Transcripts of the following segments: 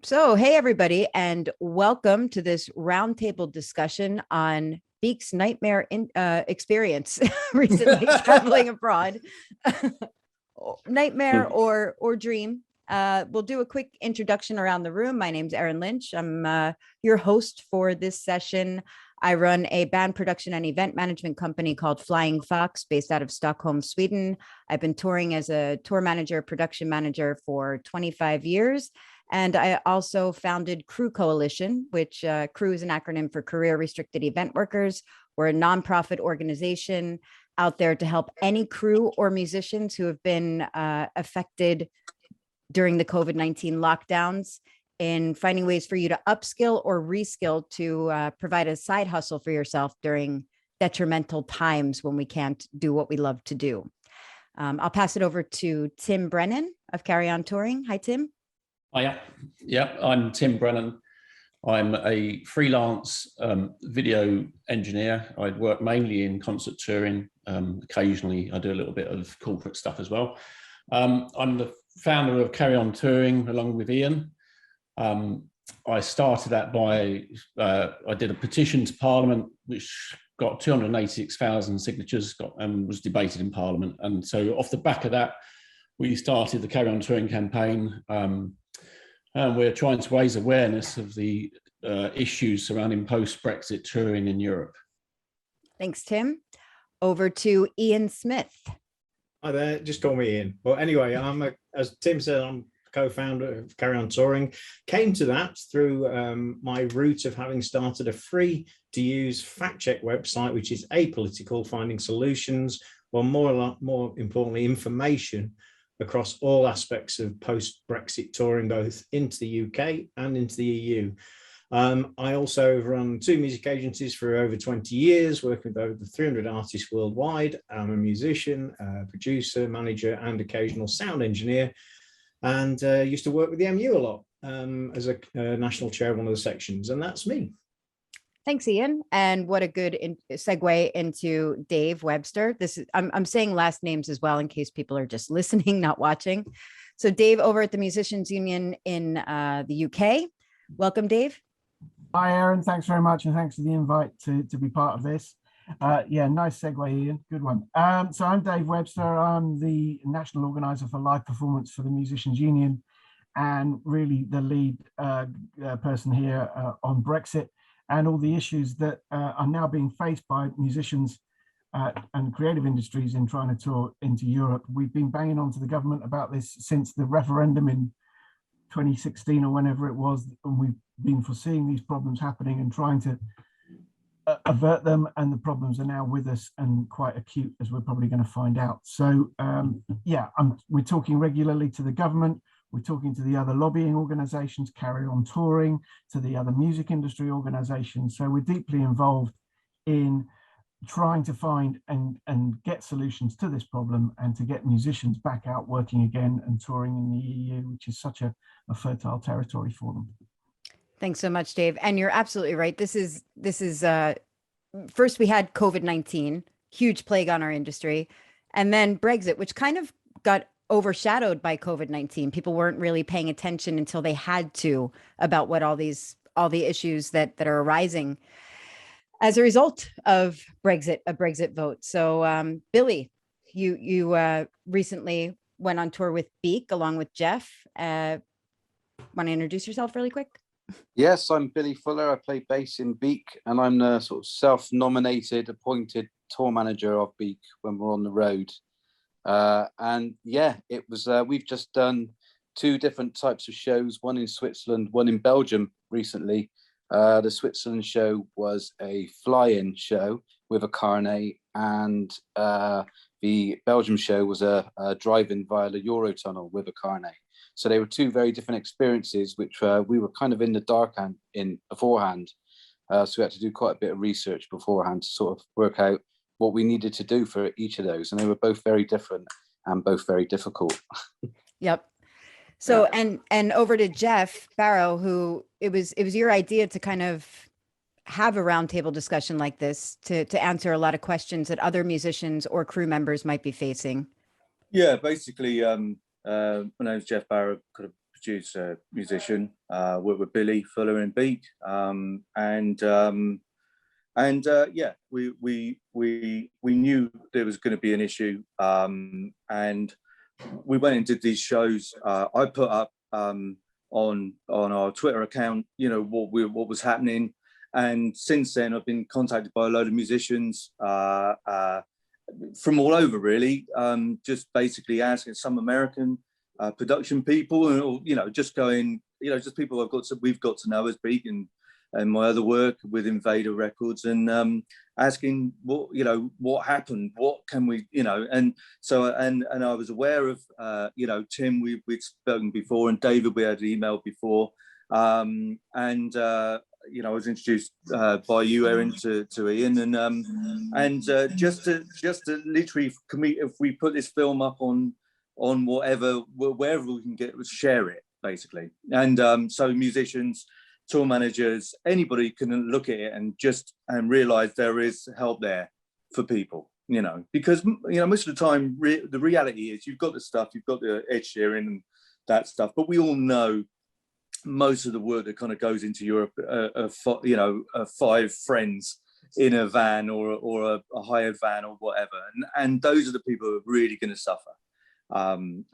So, hey, everybody, and welcome to this roundtable discussion on Beak's nightmare experience recently traveling abroad. Nightmare or dream. We'll do a quick introduction around the room. My name's Erin Lynch. I'm your host for this session. I run a band production and event management company called FlyingFox based out of Stockholm, Sweden. I've been touring as a tour manager, production manager for 25 years. And I also founded Crew Coalition, which Crew is an acronym for Career Restricted Event Workers. We're a nonprofit organization out there to help any crew or musicians who have been affected during the COVID-19 lockdowns in finding ways for you to upskill or reskill to provide a side hustle for yourself during detrimental times when we can't do what we love to do. I'll pass it over to Tim Brennan of Carry On Touring. Hi, Tim. Hiya. Yeah, I'm Tim Brennan. I'm a freelance video engineer. I work mainly in concert touring. Occasionally, I do a little bit of corporate stuff as well. I'm the founder of Carry On Touring along with Ian. I started that by, I did a petition to Parliament, which got 286,000 signatures and was debated in Parliament. And so off the back of that, we started the Carry On Touring campaign. And we're trying to raise awareness of the issues surrounding post-Brexit touring in Europe. Thanks, Tim. Over to Ian Smith. Hi there, just call me Ian. But anyway, as Tim said, I'm co-founder of Carry On Touring. Came to that through my route of having started a free-to-use fact-check website, which is apolitical, finding solutions, or more importantly, information across all aspects of post-Brexit touring, both into the UK and into the EU. I also run two music agencies for over 20 years, working with over 300 artists worldwide. I'm a musician, producer, manager, and occasional sound engineer, and used to work with the MU a lot as a national chair of one of the sections, and that's me. Thanks, Ian. And what a good segue into Dave Webster. I'm saying last names as well in case people are just listening, not watching. So Dave over at the Musicians Union in the UK. Welcome, Dave. Hi, Erin. Thanks very much. And thanks for the invite to be part of this. Yeah, nice segue, Ian. Good one. So I'm Dave Webster. I'm the national organizer for live performance for the Musicians Union and really the lead person here on Brexit and all the issues that are now being faced by musicians and creative industries in trying to tour into Europe. We've been banging on to the government about this since the referendum in 2016 or whenever it was, and we've been foreseeing these problems happening and trying to avert them, and the problems are now with us and quite acute, as we're probably going to find out. So yeah, we're talking regularly to the government. We're talking to the other lobbying organizations, Carry On Touring, to the other music industry organizations. So we're deeply involved in trying to find and get solutions to this problem and to get musicians back out working again and touring in the EU, which is such a fertile territory for them. Thanks so much, Dave. And you're absolutely right. This is first we had COVID-19, huge plague on our industry, and then Brexit, which kind of got overshadowed by COVID-19. People weren't really paying attention until they had to about what all the issues that are arising as a result of Brexit, a Brexit vote. So Billy, you recently went on tour with Beak along with Geoff. Want to introduce yourself really quick? Yes, I'm Billy Fuller. I play bass in Beak, and I'm the sort of self-nominated, appointed tour manager of Beak when we're on the road. And yeah, it was. We've just done two different types of shows, one in Switzerland, one in Belgium recently. The Switzerland show was a fly-in show with a carnet, and the Belgium show was a drive-in via the Eurotunnel with a carnet. So they were two very different experiences, which we were kind of in the dark in beforehand. So we had to do quite a bit of research beforehand to sort of work out what we needed to do for each of those. And they were both very different and both very difficult. Yep. So, and over to Geoff Barrow, who it was your idea to kind of have a roundtable discussion like this to answer a lot of questions that other musicians or crew members might be facing. Yeah, basically, my name's Geoff Barrow, kind of producer, musician, worked with Billy Fuller in Beak, yeah, we knew there was going to be an issue, and we went and did these shows. I put up on our Twitter account, you know, what was happening, and since then I've been contacted by a load of musicians from all over, really, just basically asking some American production people, and you know, just going, you know, just people we've got to know as Beak, and my other work with Invader Records, and asking what happened, what can we, you know, and so and I was aware of you know, Tim, we'd spoken before, and David we had emailed before, and you know, I was introduced by you, Erin, to Ian, and just to literally, if we put this film up on wherever we can get, share it basically, and so musicians, tour managers, anybody can look at it and realize there is help there for people, you know, because, you know, most of the time the reality is you've got the stuff, you've got the Ed Sheeran and that stuff, but we all know most of the work that kind of goes into Europe, you know, 5 friends in a van or a hired van or whatever, and those are the people who are really going to suffer,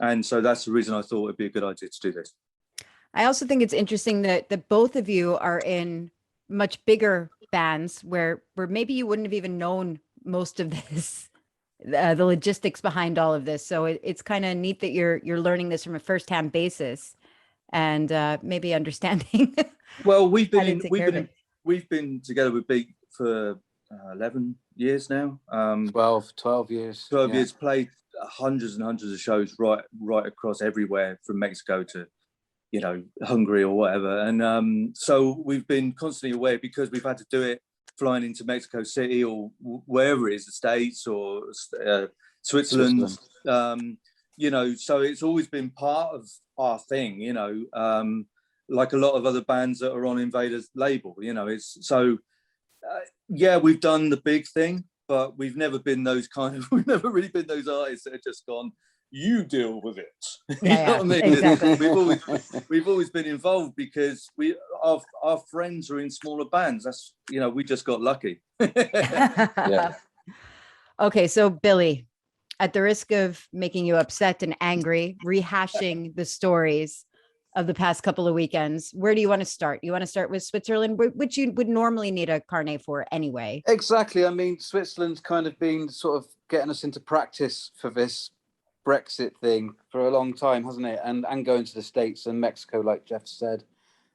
and so that's the reason I thought it'd be a good idea to do this. I also think it's interesting that both of you are in much bigger bands where maybe you wouldn't have even known most of this, the logistics behind all of this. So it's kind of neat that you're learning this from a firsthand basis, and maybe understanding. Well, we've been together with Beak for 11 years now. 12 years. 12 years, played hundreds and hundreds of shows right across everywhere from Mexico to, you know, Hungary or whatever, and so we've been constantly aware, because we've had to do it flying into Mexico City or wherever it is, the States or Switzerland. You know, so it's always been part of our thing, you know, like a lot of other bands that are on Invader's label, you know. It's so yeah, we've done the big thing, but we've never been those we've never really been those artists that have just gone, you deal with it. You know what I mean? Exactly. We've always been involved because our friends are in smaller bands. That's, you know, we just got lucky. Yeah. Okay, so Billy, at the risk of making you upset and angry, rehashing the stories of the past couple of weekends, where do you want to start? You want to start with Switzerland, which you would normally need a carnet for anyway. Exactly. I mean, Switzerland's kind of been sort of getting us into practice for this Brexit thing for a long time, hasn't it? And going to the States and Mexico, like Geoff said.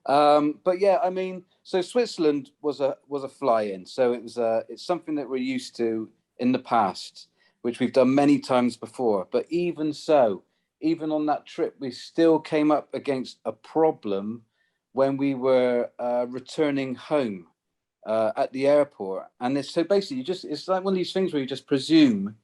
But yeah, I mean, so Switzerland was a fly-in. So it's something that we're used to in the past, which we've done many times before. But even so, even on that trip, we still came up against a problem when we were returning home at the airport. And so basically, it's like one of these things where you just presume.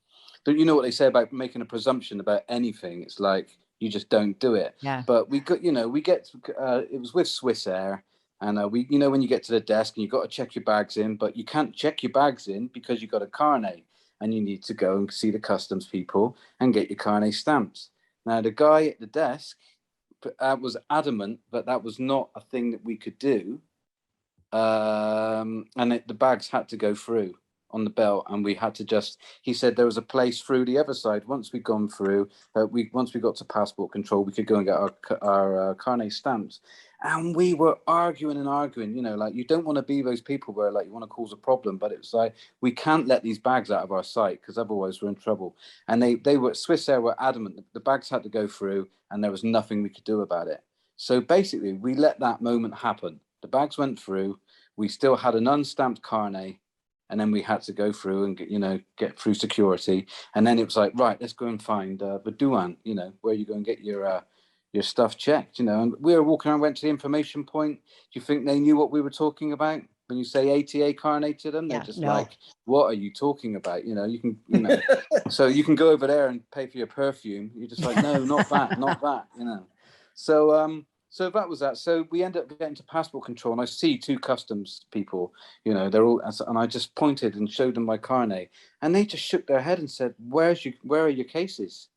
Don't you know what they say about making a presumption about anything? It's like you just don't do it. Yeah. But it was with Swiss Air, and we, you know, when you get to the desk and you've got to check your bags in, but you can't check your bags in because you've got a carnet, and you need to go and see the customs people and get your carnet stamped. Now, the guy at the desk was adamant that was not a thing that we could do, and the bags had to go through on the belt, and we had to he said there was a place through the other side. Once we'd gone through, once we got to passport control, we could go and get our carnet stamped. And we were arguing, you know, like, you don't want to be those people where, like, you want to cause a problem, but it's like, we can't let these bags out of our sight because otherwise we're in trouble. And Swiss Air were adamant that the bags had to go through and there was nothing we could do about it. So basically, we let that moment happen. The bags went through, we still had an unstamped carnet, and then we had to go through and get through security. And then it was like, right, let's go and find Badouan, you know, where you go and get your stuff checked, you know. And we were walking around, went to the information point. Do you think they knew what we were talking about? When you say ATA carnet to them, they're just like, what are you talking about? You know, you can, you know, so you can go over there and pay for your perfume. You're just like, no, not that, not that, you know. So that was that. So we ended up getting to passport control, and I see 2 customs people, you know, they're all, and I just pointed and showed them my carnet, and they just shook their head and said, where are your cases?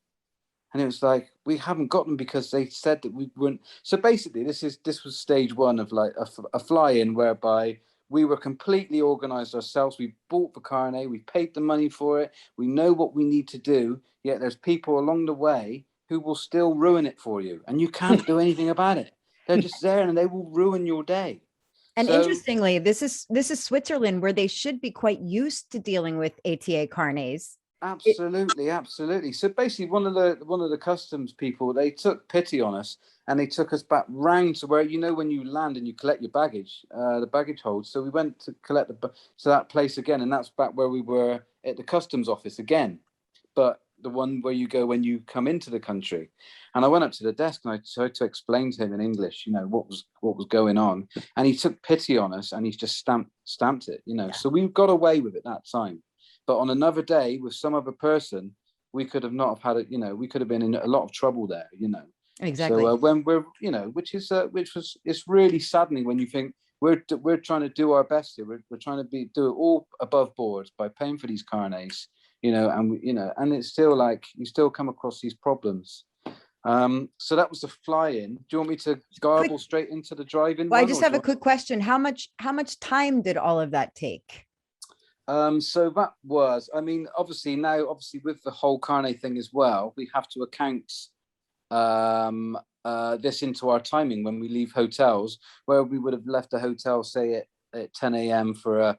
And it was like, we haven't got them because they said that we weren't. So basically, this was stage one of like a fly-in whereby we were completely organized ourselves. We bought the carnet, we paid the money for it. We know what we need to do. Yet there's people along the way who will still ruin it for you. And you can't do anything about it. They're just there and they will ruin your day. And So, interestingly, this is Switzerland, where they should be quite used to dealing with ATA carnets. absolutely. So basically, one of the customs people, they took pity on us and they took us back round to where, when you land and you collect your baggage, the baggage hold. So we went to collect to that place again, and that's back where we were at the customs office again, but the one where you go when you come into the country. And I went up to the desk and I tried to explain to him in English, what was going on, and he took pity on us and he just stamped it, Yeah. So we got away with it that time. But on another day with some other person, we could have not have had it. We could have been in a lot of trouble there. Exactly. So when we're, it's really saddening when you think we're trying to do our best here. We're trying to do it all above board by paying for these carnets, and it's still like you still come across these problems. So that was the fly-in. Do you want me to garble straight into the drive-in? Well, I just have a quick question. How much time did all of that take? So that was, obviously with the whole carnet thing as well, we have to account this into our timing when we leave hotels, where we would have left a hotel, say at 10 a.m. for a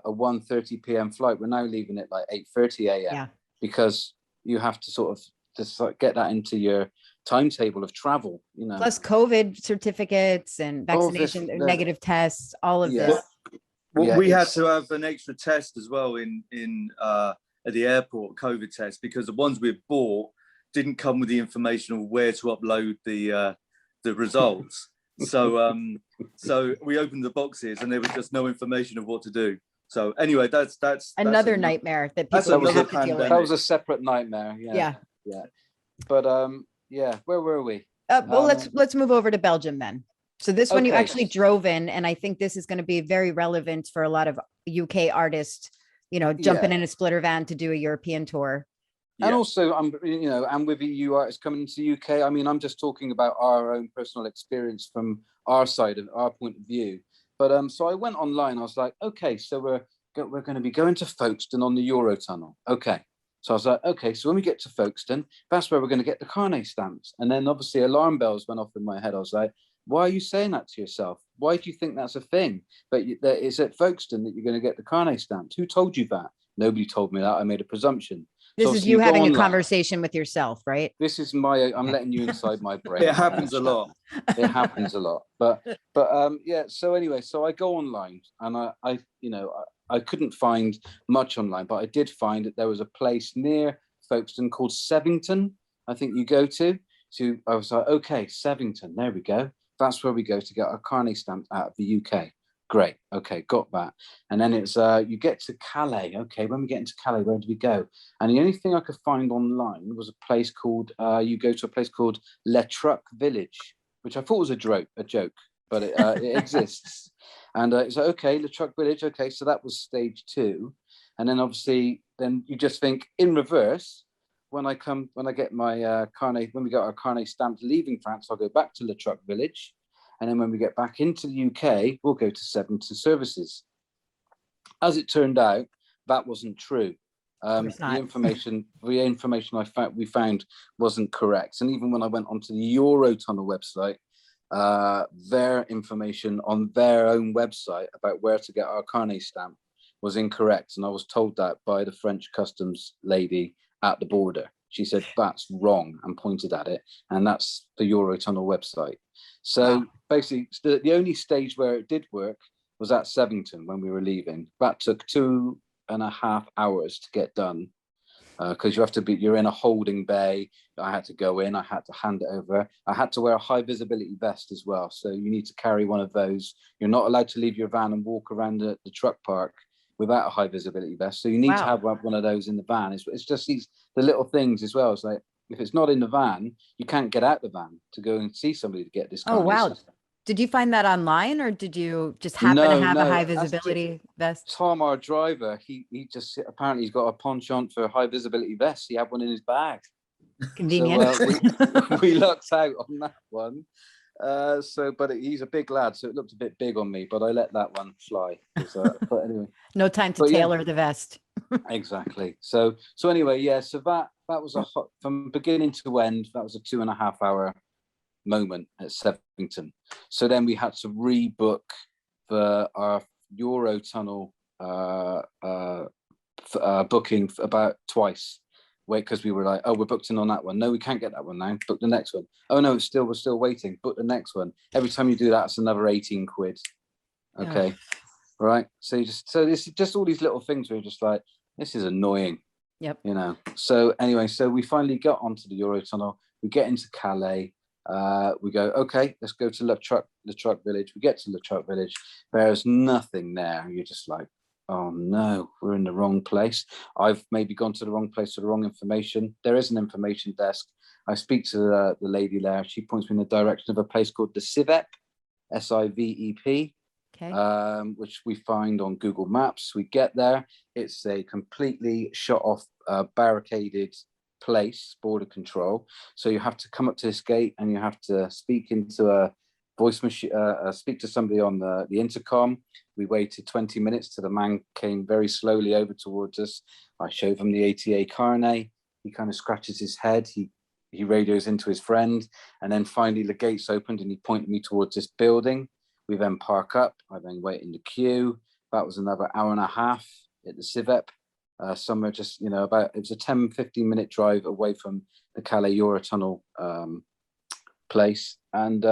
1:30 p.m. flight. We're now leaving at like 8:30 a.m. because you have to sort of just like get that into your timetable of travel, Plus COVID certificates and vaccination, negative tests, all of this. Well, we had to have an extra test as well in at the airport, COVID test, because the ones we bought didn't come with the information of where to upload the results. So so we opened the boxes and there was just no information of what to do. So anyway, that's another nightmare that people have to deal with. That was a separate nightmare. Yeah. But where were we? Well, let's move over to Belgium then. So this one you actually drove in, and I think this is going to be very relevant for a lot of UK artists, jumping in a splitter van to do a European tour. And also, I'm with EU artists coming into the UK. I'm just talking about our own personal experience from our side of our point of view. But so I went online. I was like, okay, so we're going to be going to Folkestone on the Eurotunnel. Okay. So I was like, okay, so when we get to Folkestone, that's where we're going to get the carnet stamps. And then obviously alarm bells went off in my head. I was like, why are you saying that to yourself? Why do you think that's a thing? But that it's at Folkestone that you're going to get the carnet stamps. Who told you that? Nobody told me that. I made a presumption. This is you having a conversation with yourself, right? This is I'm letting you inside my brain. It happens a lot. It happens a lot. But so anyway, so I go online and I couldn't find much online, but I did find that there was a place near Folkestone called Sevington, I think you go to. So I was like, okay, Sevington, there we go. That's where we go to get our carnet stamped out of the UK. Great. Okay, got that. And then it's you get to Calais. Okay, when we get into Calais, where do we go? And the only thing I could find online was a place called you go to a place called Le Truc Village, which I thought was a joke, but it exists. And it's like, okay, Le Truc Village. Okay, so that was stage 2. And then obviously, then you just think in reverse. When I get my carnet, when we got our carnet stamped leaving France, I'll go back to Le Truc Village. And then when we get back into the UK, we'll go to Sevington Services. As it turned out, that wasn't true. The information we found wasn't correct. And even when I went onto the Eurotunnel website, their information on their own website about where to get our carnet stamp was incorrect. And I was told that by the French customs lady at the border. She said, that's wrong, and pointed at it. And that's the Eurotunnel website. So basically, the only stage where it did work was at Sevington when we were leaving. That took 2.5 hours to get done because you're in a holding bay. I had to go in, I had to hand it over. I had to wear a high visibility vest as well. So you need to carry one of those. You're not allowed to leave your van and walk around the truck park without a high visibility vest. So you need to have one of those in the van. It's just the little things as well. It's like, if it's not in the van, you can't get out the van to go and see somebody to get this. Oh, wow. System. Did you find that online, or did you just happen to have a high visibility vest? Tom, our driver, he just apparently he's got a penchant for high visibility vests. He had one in his bag. Convenient. So we lucked out on that one. But he's a big lad, so it looked a bit big on me, but I let that one fly. But anyway, No time to tailor the vest. Exactly. So anyway, yeah. So that was from beginning to end. That was a 2.5 hour moment at Sevington. So then we had to rebook our Eurotunnel booking about twice. Wait, because we were like, oh, we're booked in on that one. No, we can't get that one now. Book the next one. Oh no, we're still waiting. Book the next one. Every time you do that, it's another 18 quid. Okay. Oh. Right. So this is just all these little things where you're just like, this is annoying. Yep. You know. So anyway, so we finally got onto the Eurotunnel. We get into Calais. We go, okay, let's go to Le Truc Village. We get to Le Truc Village. There's nothing there. You're just like, oh no, we're in the wrong place. I've maybe gone to the wrong place for the wrong information. There is an information desk. I speak to the lady there. She points me in the direction of a place called the Civep, SIVEP. Okay. Which we find on Google Maps. We get there. It's a completely shut off, barricaded place, border control. So you have to come up to this gate and you have to speak into a voice machine, speak to somebody on the intercom. We waited 20 minutes till the man came very slowly over towards us. I showed him the ATA carnet. He kind of scratches his head. He radios into his friend, and then finally the gates opened and he pointed me towards this building. We then park up. I then wait in the queue. That was another hour and a half at the Civep. Somewhere just, it was a 10-15 minute drive away from the Calais Eurotunnel place. And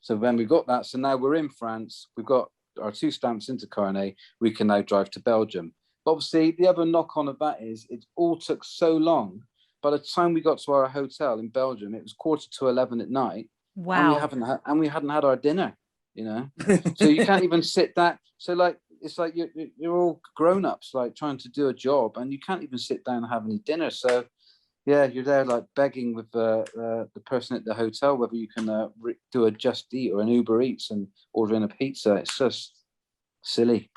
so when we got that, so now we're in France. We've got our 2 stamps into carnet. We can now drive to Belgium. But obviously, the other knock on of that is it all took so long. By the time we got to our hotel in Belgium, it was 11:15 at night. Wow. And we hadn't had our dinner. So you can't even sit down. So like it's like you're all grown-ups like trying to do a job and you can't even sit down and have any dinner. So yeah, you're there like begging with the person at the hotel whether you can do a Just Eat or an Uber Eats and ordering a pizza. It's just silly.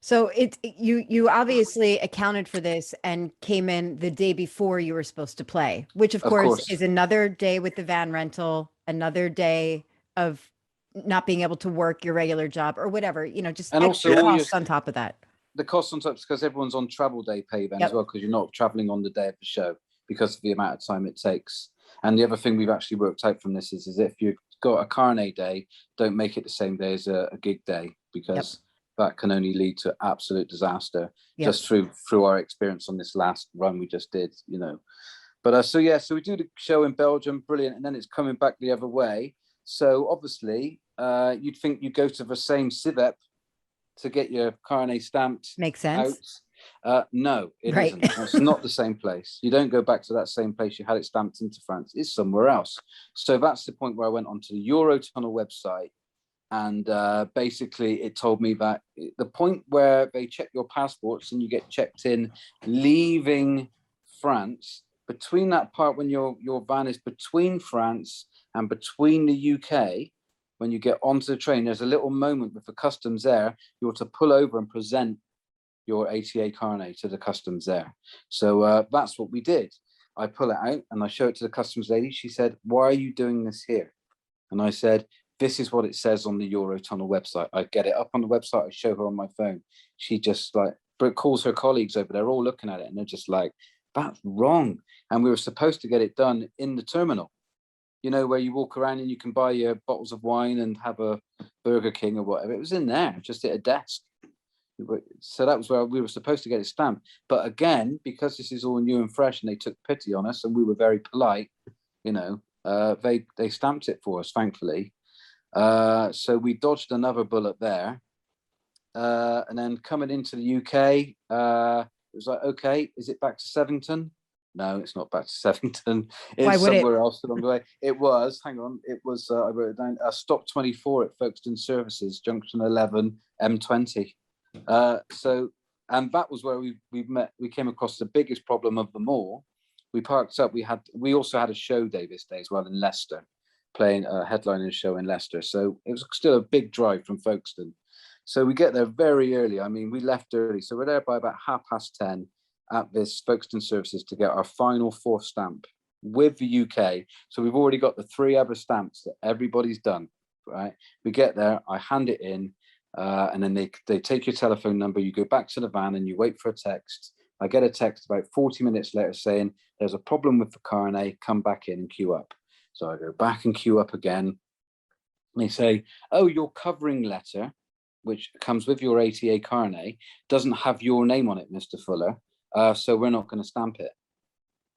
So you obviously accounted for this and came in the day before you were supposed to play, which of course is another day with the van rental, another day of not being able to work your regular job or whatever, just and extra costs on top of that. The costs on top is because everyone's on travel day pay then as well, because you're not traveling on the day of the show because of the amount of time it takes. And the other thing we've actually worked out from this is if you've got a carnet day, don't make it the same day as a gig day, because that can only lead to absolute disaster just through our experience on this last run we just did, But so we do the show in Belgium, brilliant, and then it's coming back the other way. So obviously, you'd think you go to the same Civep to get your carnet stamped. Makes sense. No, it isn't. It's not the same place. You don't go back to that same place you had it stamped into France. It's somewhere else. So that's the point where I went onto the Eurotunnel website, and basically it told me that the point where they check your passports and you get checked in leaving France, between that part when your van is between France and between the UK, when you get onto the train, there's a little moment with the customs there. You're to pull over and present your ATA carnet to the customs there. So that's what we did. I pull it out and I show it to the customs lady. She said, "Why are you doing this here?" And I said, "This is what it says on the Eurotunnel website." I get it up on the website. I show her on my phone. She just calls her colleagues over. They're all looking at it and they're just like, "That's wrong." And we were supposed to get it done in the terminal. Where you walk around and you can buy your bottles of wine and have a Burger King or whatever. It was in there, just at a desk. So that was where we were supposed to get it stamped. But again, because this is all new and fresh and they took pity on us and we were very polite, they stamped it for us, thankfully. So we dodged another bullet there. And then coming into the UK, it was like, okay, is it back to Sevington? No, it's not back to Sevington. It's somewhere else along the way. It was, hang on, it was, I wrote it down, stop 24 at Folkestone Services, junction 11, M20. And that was where we came across the biggest problem of them all. We parked up, we also had a show day this day as well in Leicester, playing a headlining show in Leicester. So it was still a big drive from Folkestone. So we get there very early. I mean, we left early. So we're there by about 10:30 at this Folkestone Services to get our final 4th stamp with the UK. So we've already got the 3 other stamps that everybody's done, right? We get there, I hand it in, and then they take your telephone number, you go back to the van and you wait for a text. I get a text about 40 minutes later saying, there's a problem with the carnet, come back in and queue up. So I go back and queue up again. They say, oh, your covering letter, which comes with your ATA carnet, doesn't have your name on it, Mr. Fuller, so we're not going to stamp it.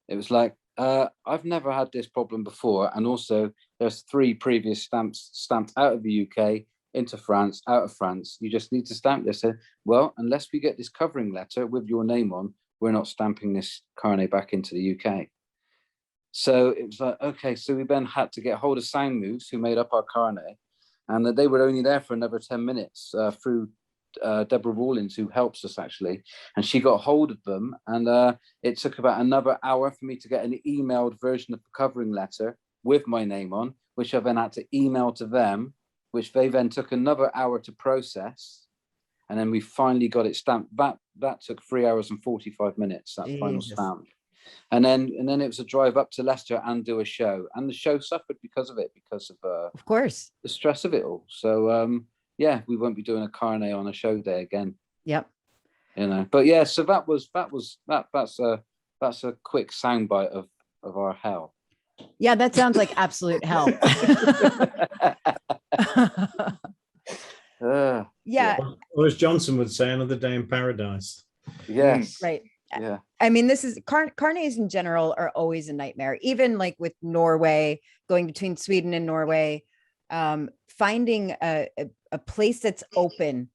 It was like, I've never had this problem before, and also there's 3 previous stamps stamped out of the UK into France, out of France. You just need to stamp this. Well, unless we get this covering letter with your name on, we're not stamping this carnet back into the UK. So it was like, okay, so we then had to get hold of Sound Moves, who made up our carnet, and that they were only there for another 10 minutes through Deborah Rawlins, who helps us actually, and she got hold of them, and it took about another hour for me to get an emailed version of the covering letter with my name on, which I then had to email to them, which they then took another hour to process, and then we finally got it stamped. That took 3 hours and 45 minutes, that final stamp. And then it was a drive up to Leicester and do a show, and the show suffered because of it, because of course, the stress of it all. So yeah, we won't be doing a carnet on a show day again. Yep. You know, but yeah, so that's a quick soundbite of our hell. Yeah, that sounds like absolute hell. Yeah. Or as Johnson would say, another day in paradise. Yes. Right. Yeah. I mean, this is carnets in general are always a nightmare, even like with Norway, going between Sweden and Norway, finding a place that's open,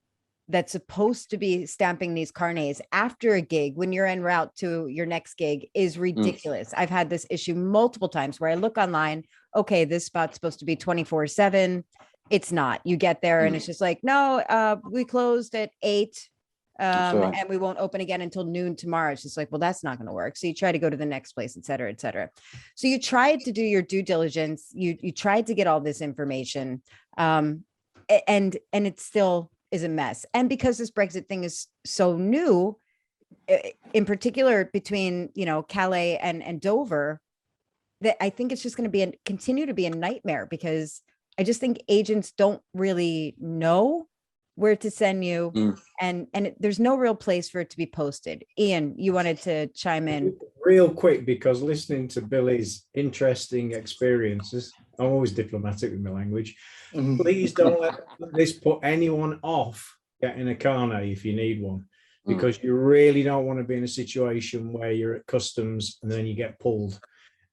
that's supposed to be stamping these carnets after a gig when you're en route to your next gig is ridiculous. I've had this issue multiple times where I look online, okay, this spot's supposed to be 24/7. It's not. You get there and it's just like, no, we closed at 8. And we won't open again until noon tomorrow. It's just like, well, that's not going to work. So you try to go to the next place, et cetera, et cetera. So you tried to do your due diligence. You tried to get all this information. And it still is a mess. And because this Brexit thing is so new, in particular between, Calais and Dover, that I think it's just going to continue to be a nightmare, because I just think agents don't really know where to send you, and there's no real place for it to be posted. Ian, you wanted to chime in real quick, because listening to Billy's interesting experiences, I'm always diplomatic with my language. Please don't let this put anyone off getting a carnet if you need one, because you really don't want to be in a situation where you're at customs and then you get pulled.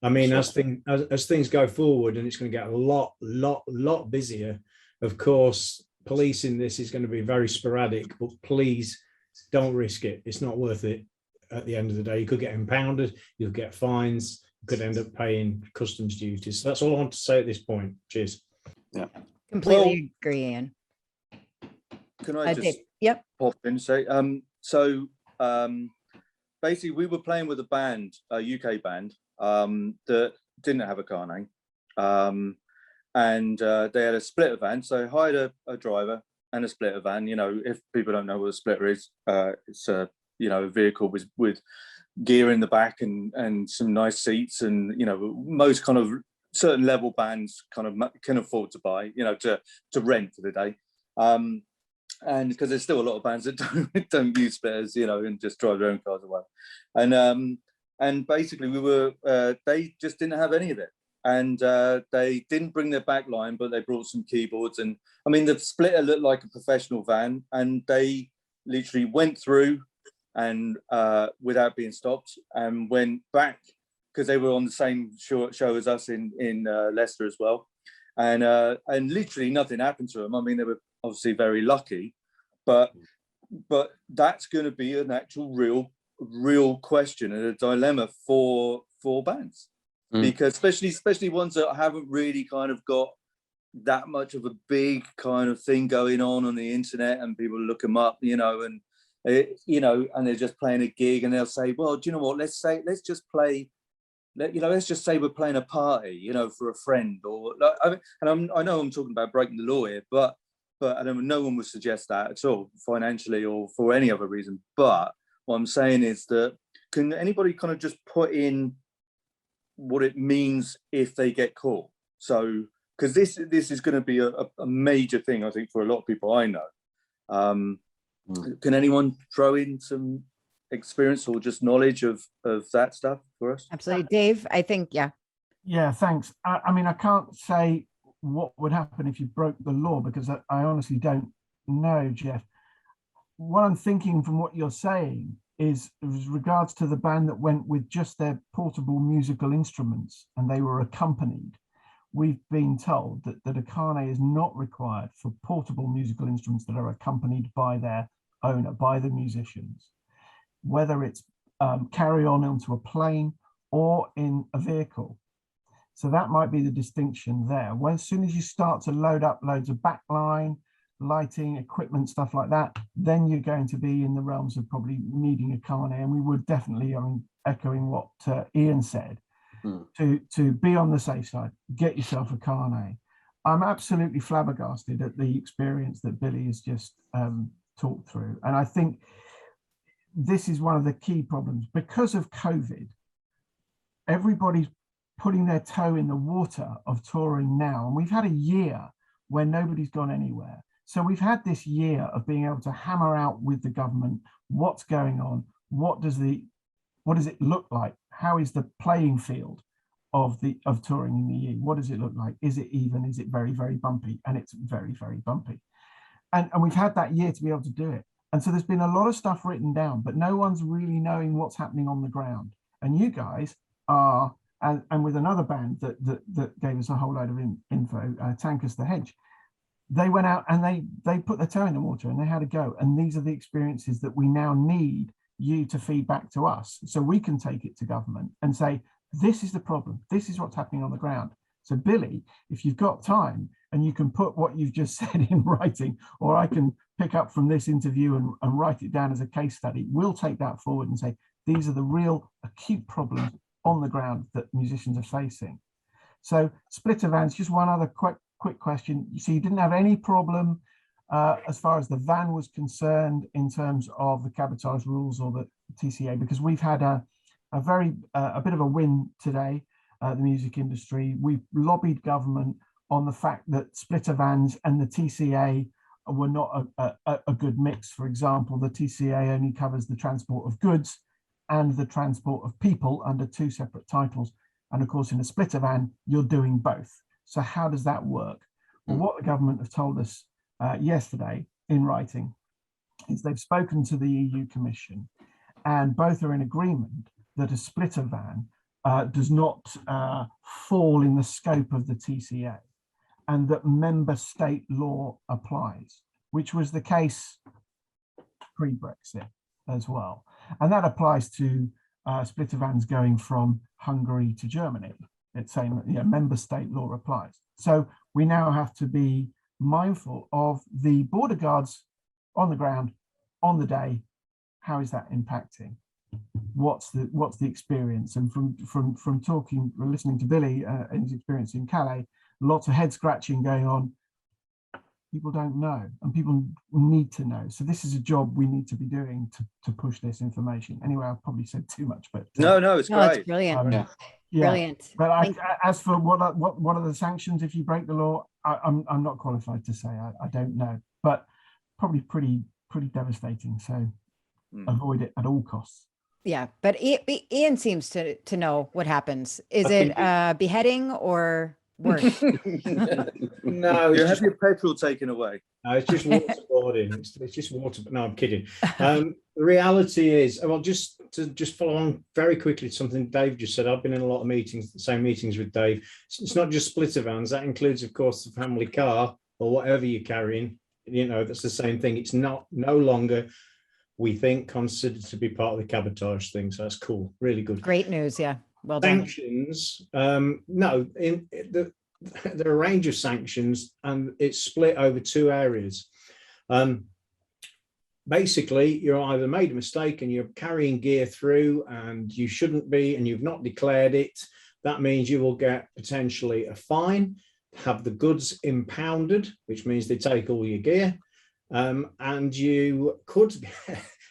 I mean, as things go forward, and it's going to get a lot busier, of course, policing this is going to be very sporadic, but please don't risk it. It's not worth it. At the end of the day, you could get impounded, you'll get fines, you could end up paying customs duties. So that's all I want to say at this point. Cheers. Yeah, completely agree, Ian. Can I just pop in and say, basically we were playing with a band, a UK band, that didn't have a car name. And they had a splitter van, so I hired a driver and a splitter van. If people don't know what a splitter is, it's a vehicle with gear in the back and some nice seats, and most kind of certain level bands kind of can afford to buy, to rent for the day. And because there's still a lot of bands that don't use splitters, and just drive their own cars away. And basically they just didn't have any of it. And they didn't bring their back line, but they brought some keyboards. And I mean, the splitter looked like a professional van, and they literally went through and without being stopped, and went back, because they were on the same show as us in Leicester as well. And literally nothing happened to them. I mean, they were obviously very lucky, but that's going to be an actual real question and a dilemma for bands. Because especially ones that haven't really kind of got that much of a big kind of thing going on the internet, and people look them up, and they're just playing a gig, and they'll say, well, do you know what? Let's just say we're playing a party, for a friend, or I know I'm talking about breaking the law here, but I don't. No one would suggest that at all, financially or for any other reason. But what I'm saying is that, can anybody kind of just put in what it means if they get caught. So, because this is going to be a major thing, I think, for a lot of people I know. Can anyone throw in some experience or just knowledge of that stuff for us? Absolutely. Dave, I think, yeah. Yeah, thanks. I mean, I can't say what would happen if you broke the law, because I honestly don't know, Geoff. What I'm thinking from what you're saying is with regards to the band that went with just their portable musical instruments and they were accompanied. We've been told that a carnet is not required for portable musical instruments that are accompanied by their owner, by the musicians, whether it's carry on onto a plane or in a vehicle. So that might be the distinction there. Well, as soon as you start to load up loads of backline, lighting, equipment, stuff like that, then you're going to be in the realms of probably needing a carnet. And we would definitely, I mean, echoing what Ian said, to be on the safe side, get yourself a carnet. I'm absolutely flabbergasted at the experience that Billy has just talked through. And I think this is one of the key problems. Because of COVID, everybody's putting their toe in the water of touring now. And we've had a year where nobody's gone anywhere. So we've had this year of being able to hammer out with the government what's going on, what does it look like? How is the playing field of touring in the EU? What does it look like? Is it even? Is it very, very bumpy? And it's very, very bumpy. And we've had that year to be able to do it. And so there's been a lot of stuff written down, but no one's really knowing what's happening on the ground. And you guys are, and with another band that gave us a whole load of info, Tankers the Hedge, they went out and they put their toe in the water and they had a go. And these are the experiences that we now need you to feed back to us, so we can take it to government and say, this is the problem, this is what's happening on the ground. So Billy, if you've got time and you can put what you've just said in writing, or I can pick up from this interview and write it down as a case study, we'll take that forward and say, these are the real acute problems on the ground that musicians are facing. So splitter vans, just one other quick question. So you didn't have any problem as far as the van was concerned in terms of the cabotage rules or the TCA, because we've had a bit of a win today, the music industry. We've lobbied government on the fact that splitter vans and the TCA were not a good mix. For example, the TCA only covers the transport of goods and the transport of people under two separate titles. And of course, in a splitter van, you're doing both. So how does that work? Well, what the government have told us yesterday in writing is they've spoken to the EU Commission, and both are in agreement that a splitter van does not fall in the scope of the TCA, and that member state law applies, which was the case pre-Brexit as well. And that applies to splitter vans going from Hungary to Germany. It's saying that member state law applies. So we now have to be mindful of the border guards on the ground on the day. How is that impacting? What's the experience? And from talking, listening to Billy and his experience in Calais, lots of head scratching going on. People don't know, and people need to know. So this is a job we need to be doing to push this information. Anyway, I've probably said too much, but no, it's great. It's brilliant. Yeah. Brilliant. But as for what are the sanctions if you break the law, I'm not qualified to say. I don't know, but probably pretty devastating. So avoid it at all costs. Yeah, but Ian seems to know what happens. Is it beheading or worse? No, you have your petrol taken away. No, it's just waterboarding. It's just water. No, I'm kidding. The reality is, well, just follow on very quickly to something Dave just said. I've been in a lot of meetings, the same meetings with Dave. It's not just splitter vans. That includes, of course, the family car or whatever you're carrying. That's the same thing. It's no longer, we think, considered to be part of the cabotage thing. So that's cool. Really good. Great news. Yeah. Well done. Sanctions. No, there are a range of sanctions, and it's split over two areas. Basically, you're either made a mistake and you're carrying gear through and you shouldn't be, and you've not declared it. That means you will get potentially a fine, have the goods impounded, which means they take all your gear, and you could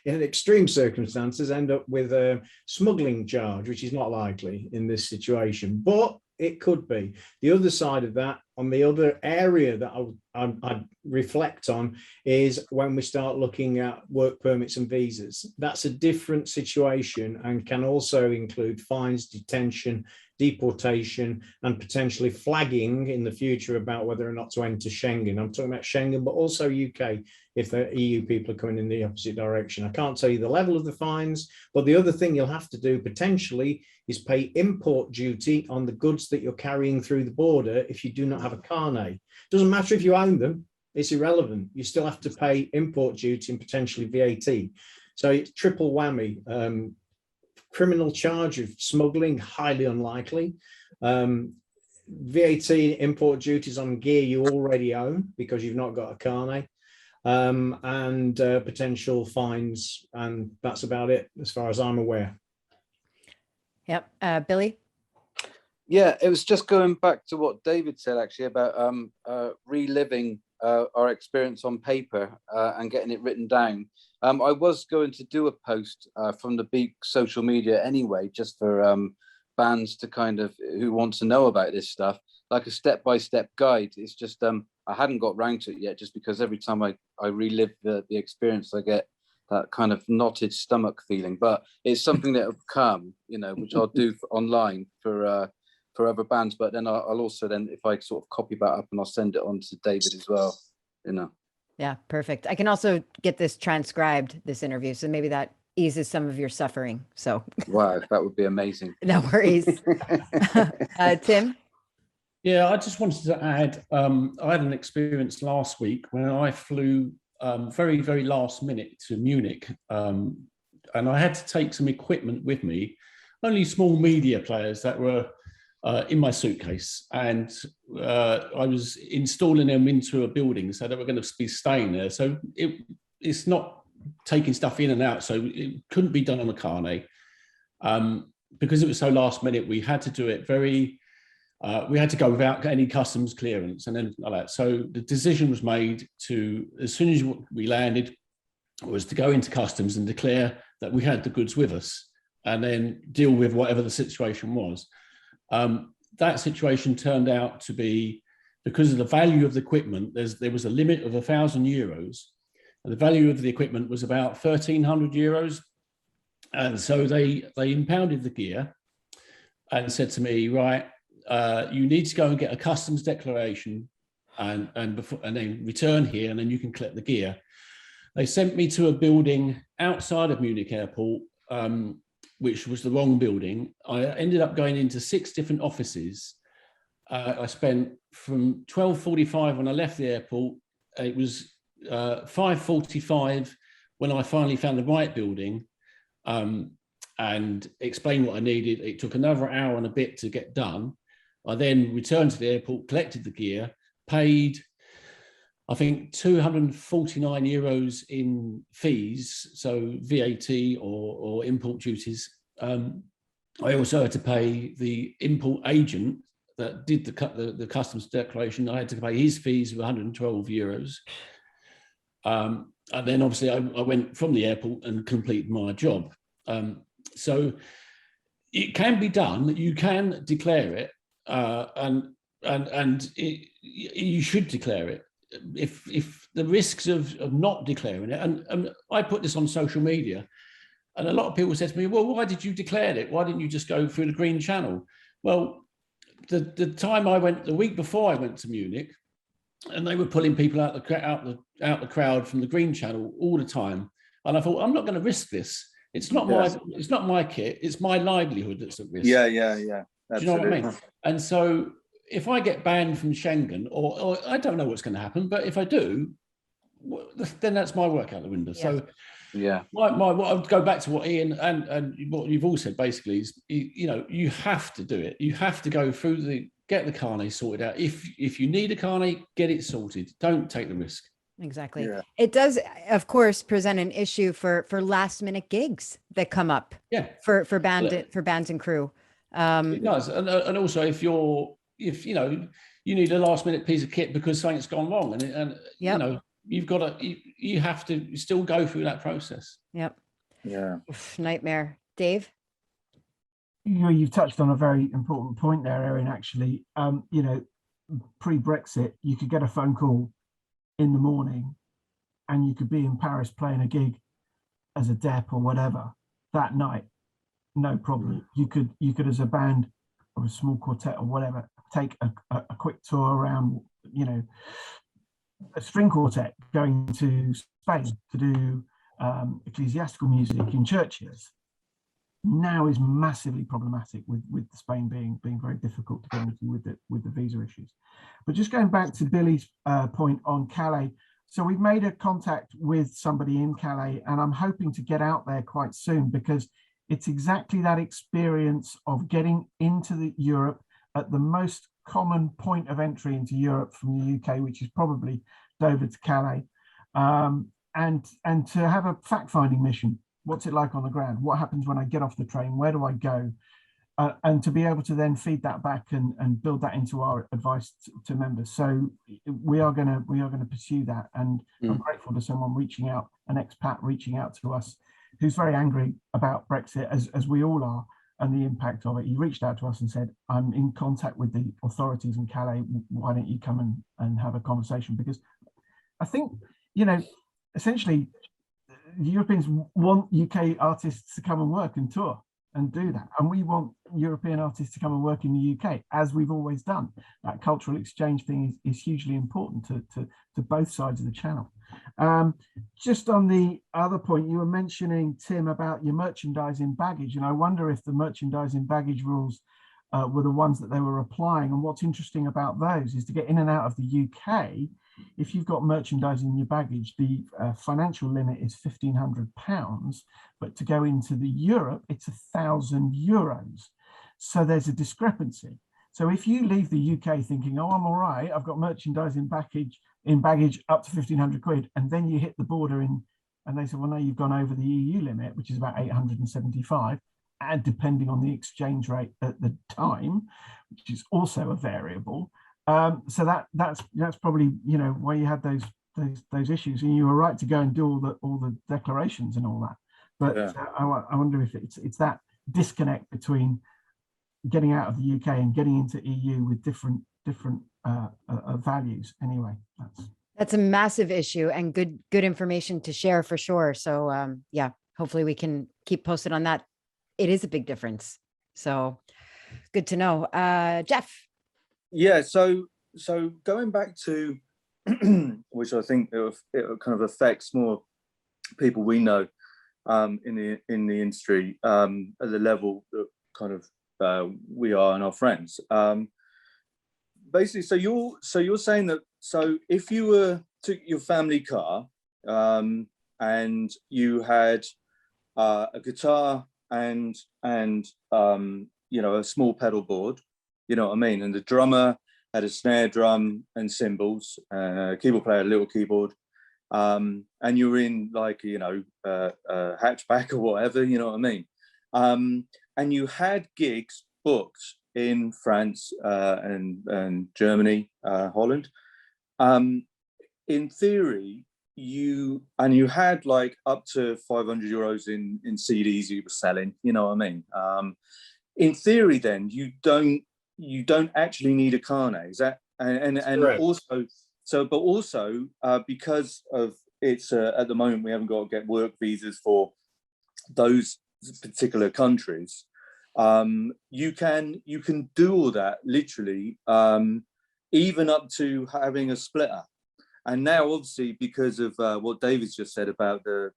in extreme circumstances, end up with a smuggling charge, which is not likely in this situation, but it could be. The other side of that, on the other area that I'd reflect on, is when we start looking at work permits and visas. That's a different situation and can also include fines, detention, deportation, and potentially flagging in the future about whether or not to enter Schengen. I'm talking about Schengen, but also UK if the EU people are coming in the opposite direction. I can't tell you the level of the fines, but the other thing you'll have to do potentially is pay import duty on the goods that you're carrying through the border if you do not have a carnet. Doesn't matter if you own them, it's irrelevant. You still have to pay import duty and potentially VAT. So it's triple whammy. Criminal charge of smuggling, highly unlikely. VAT import duties on gear you already own because you've not got a carnet, and potential fines, and that's about it as far as I'm aware. Yep. Billy? Yeah, it was just going back to what David said actually about reliving our experience on paper and getting it written down. I was going to do a post from the Beak social media anyway, just for bands to kind of who want to know about this stuff, like a step-by-step guide. It's just I hadn't got round to it yet, just because every time I relive the experience, I get that kind of knotted stomach feeling. But it's something that will come, you know, which I'll do online for other bands. But then I'll also then, if I sort of copy that up, and I'll send it on to David as well, you know. Yeah, perfect. I can also get this transcribed, this interview, so maybe that eases some of your suffering. So wow, that would be amazing. No worries. Tim? Yeah, I just wanted to add, I had an experience last week when I flew very, very last minute to Munich, and I had to take some equipment with me, only small media players that were in my suitcase, and I was installing them into a building, so they were going to be staying there. So it's not taking stuff in and out, so it couldn't be done on a carnet. Because it was so last minute, we had to do it we had to go without any customs clearance and then like that. So the decision was made to, as soon as we landed, was to go into customs and declare that we had the goods with us, and then deal with whatever the situation was. That situation turned out to be, because of the value of the equipment, there was a limit of €1,000, and the value of the equipment was about €1,300. And so they impounded the gear and said to me, right, you need to go and get a customs declaration and then return here, and then you can collect the gear. They sent me to a building outside of Munich Airport, which was the wrong building. I ended up going into 6 different offices. I spent from 12:45 when I left the airport. It was 5:45 when I finally found the right building and explained what I needed. It took another hour and a bit to get done. I then returned to the airport, collected the gear, paid, I think, €249 in fees, so VAT or import duties. I also had to pay the import agent that did the customs declaration. I had to pay his fees of €112. And then obviously I went from the airport and completed my job. So it can be done. You can declare it, and you should declare it. If the risks of not declaring it, and I put this on social media, and a lot of people said to me, well, why did you declare it? Why didn't you just go through the green channel? Well, the week before I went to Munich, and they were pulling people out the crowd from the green channel all the time, and I thought, I'm not going to risk this. It's not my kit. It's my livelihood that's at risk. Yeah. Do you know what I mean? And so if I get banned from Schengen, or I don't know what's going to happen, but if I do, then that's my work out the window. Yeah. So yeah, I would go back to what Ian and what you've all said basically is, you have to do it. You have to go through get the carnet sorted out. If you need a carnet, get it sorted. Don't take the risk. Exactly. Yeah. It does, of course, present an issue for last minute gigs that come up. Yeah. For bands and crew. It does, and also if you need a last minute piece of kit because something's gone wrong, and yep. you've got to, you have to still go through that process. Yep. Yeah. Oof, nightmare. Dave? You've touched on a very important point there, Erin, actually. Pre-Brexit, you could get a phone call in the morning and you could be in Paris playing a gig as a dep or whatever that night, no problem. You could as a band or a small quartet or whatever, take a quick tour around, a string quartet going to Spain to do ecclesiastical music in churches. Now is massively problematic with Spain being very difficult to go into with the visa issues. But just going back to Billy's point on Calais, so we've made a contact with somebody in Calais, and I'm hoping to get out there quite soon, because it's exactly that experience of getting into Europe at the most common point of entry into Europe from the UK, which is probably Dover to Calais, and to have a fact-finding mission. What's it like on the ground? What happens when I get off the train? Where do I go? And to be able to then feed that back and build that into our advice to members. So we are going to pursue that. And I'm grateful to someone reaching out, an expat reaching out to us, who's very angry about Brexit, as we all are, and the impact of it. He reached out to us and said, I'm in contact with the authorities in Calais. Why don't you come and have a conversation? Because I think, essentially, the Europeans want UK artists to come and work and tour and do that. And we want European artists to come and work in the UK, as we've always done. That cultural exchange thing is hugely important to both sides of the channel. Just on the other point, you were mentioning, Tim, about your merchandising baggage. And I wonder if the merchandising baggage rules were the ones that they were applying. And what's interesting about those is to get in and out of the UK, if you've got merchandise in your baggage, the financial limit is £1,500, but to go into the Europe, it's €1,000. So there's a discrepancy. So if you leave the UK thinking, oh, I'm all right, I've got merchandise in baggage up to 1,500 quid, and then you hit the border and they say, well, no, you've gone over the EU limit, which is about 875, and depending on the exchange rate at the time, which is also a variable. So that's probably why you had those issues, and you were right to go and do all the declarations and all that. But yeah. I wonder if it's that disconnect between getting out of the UK and getting into EU with different values. Anyway, that's a massive issue and good information to share for sure. So yeah, hopefully we can keep posted on that. It is a big difference. So good to know. Geoff. Yeah, so going back to which I think it kind of affects more people we know in the industry at the level that kind of we are and our friends. Basically, so you're saying that, so if you took your family car and you had a guitar and a small pedal board, you know what I mean, and the drummer had a snare drum and cymbals, keyboard player, a little keyboard, and you were in like a hatchback or whatever, you know what I mean, and you had gigs booked in France and Germany, Holland. In theory, you had like up to €500 in CDs you were selling, you know what I mean. In theory, then you don't actually need a car now, is that? And also, but also because of it's at the moment we haven't got to get work visas for those particular countries. You can do all that literally, even up to having a splitter. And now, obviously, because of what David's just said about the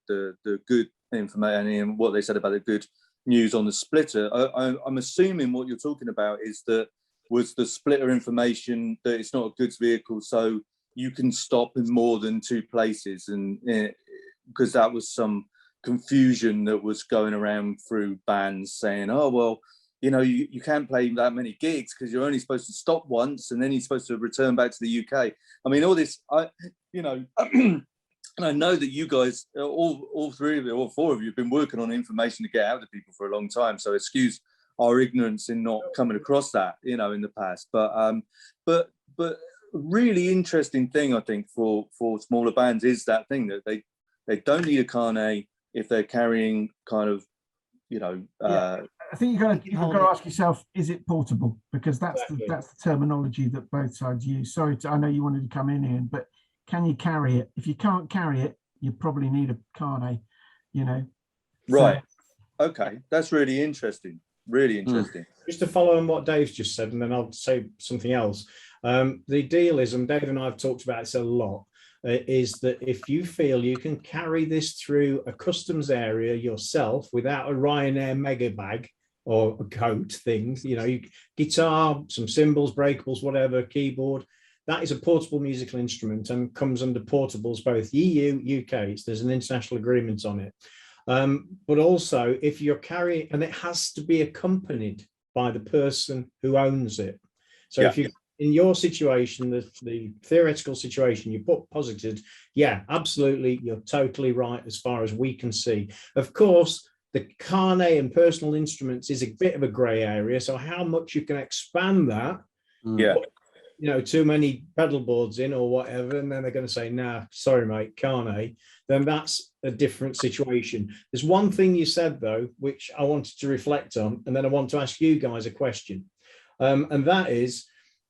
good information and what they said about the good news on the splitter, I'm assuming what you're talking about was the splitter information that it's not a goods vehicle, so you can stop in more than two places, and because that was some confusion that was going around through bands saying, oh well, you can't play that many gigs because you're only supposed to stop once and then you're supposed to return back to the UK. I mean, all this, and I know that you guys, all three of you, all four of you, have been working on information to get out to people for a long time. So excuse our ignorance in not coming across that, in the past. But really interesting thing, I think, for smaller bands is that thing that they don't need a carnet if they're carrying kind of, you know. I think you've got to ask yourself, is it portable? Because that's the terminology that both sides use. Sorry, I know you wanted to come in, Ian, but can you carry it? If you can't carry it, you probably need a carnet, you know. Right. So, okay, that's really interesting. Really interesting. Just to follow on what Dave's just said, and then I'll say something else. The deal is, and Dave and I have talked about this a lot, is that if you feel you can carry this through a customs area yourself without a Ryanair mega bag or a coat thing, you know, guitar, some cymbals, breakables, whatever, keyboard, that is a portable musical instrument and comes under portables, both EU, UK. There's an international agreement on it. But also if you're carrying, and it has to be accompanied by the person who owns it. So if you, in your situation, the theoretical situation you put posited, yeah, absolutely, you're totally right as far as we can see. Of course, the carnet and personal instruments is a bit of a grey area. So how much you can expand that, you know, too many pedal boards in or whatever, and then they're going to say, nah, sorry, mate, carnet, then that's a different situation. There's one thing you said, though, which I wanted to reflect on, and then I want to ask you guys a question. And that is,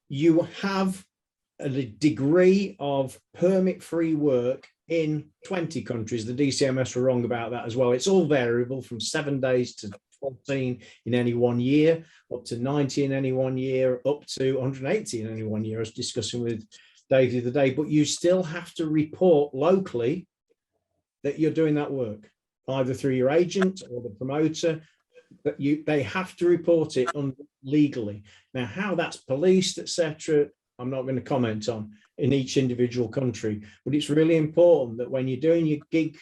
you have a degree of permit-free work in 20 countries. The DCMS were wrong about that as well. It's all variable from 7 days to 14 in any 1 year, up to 90 in any 1 year, up to 180 in any 1 year. I was discussing with Dave the other day, but you still have to report locally that you're doing that work, either through your agent or the promoter, that they have to report it legally. Now, how that's policed, etc., I'm not going to comment on in each individual country, but it's really important that when you're doing your gig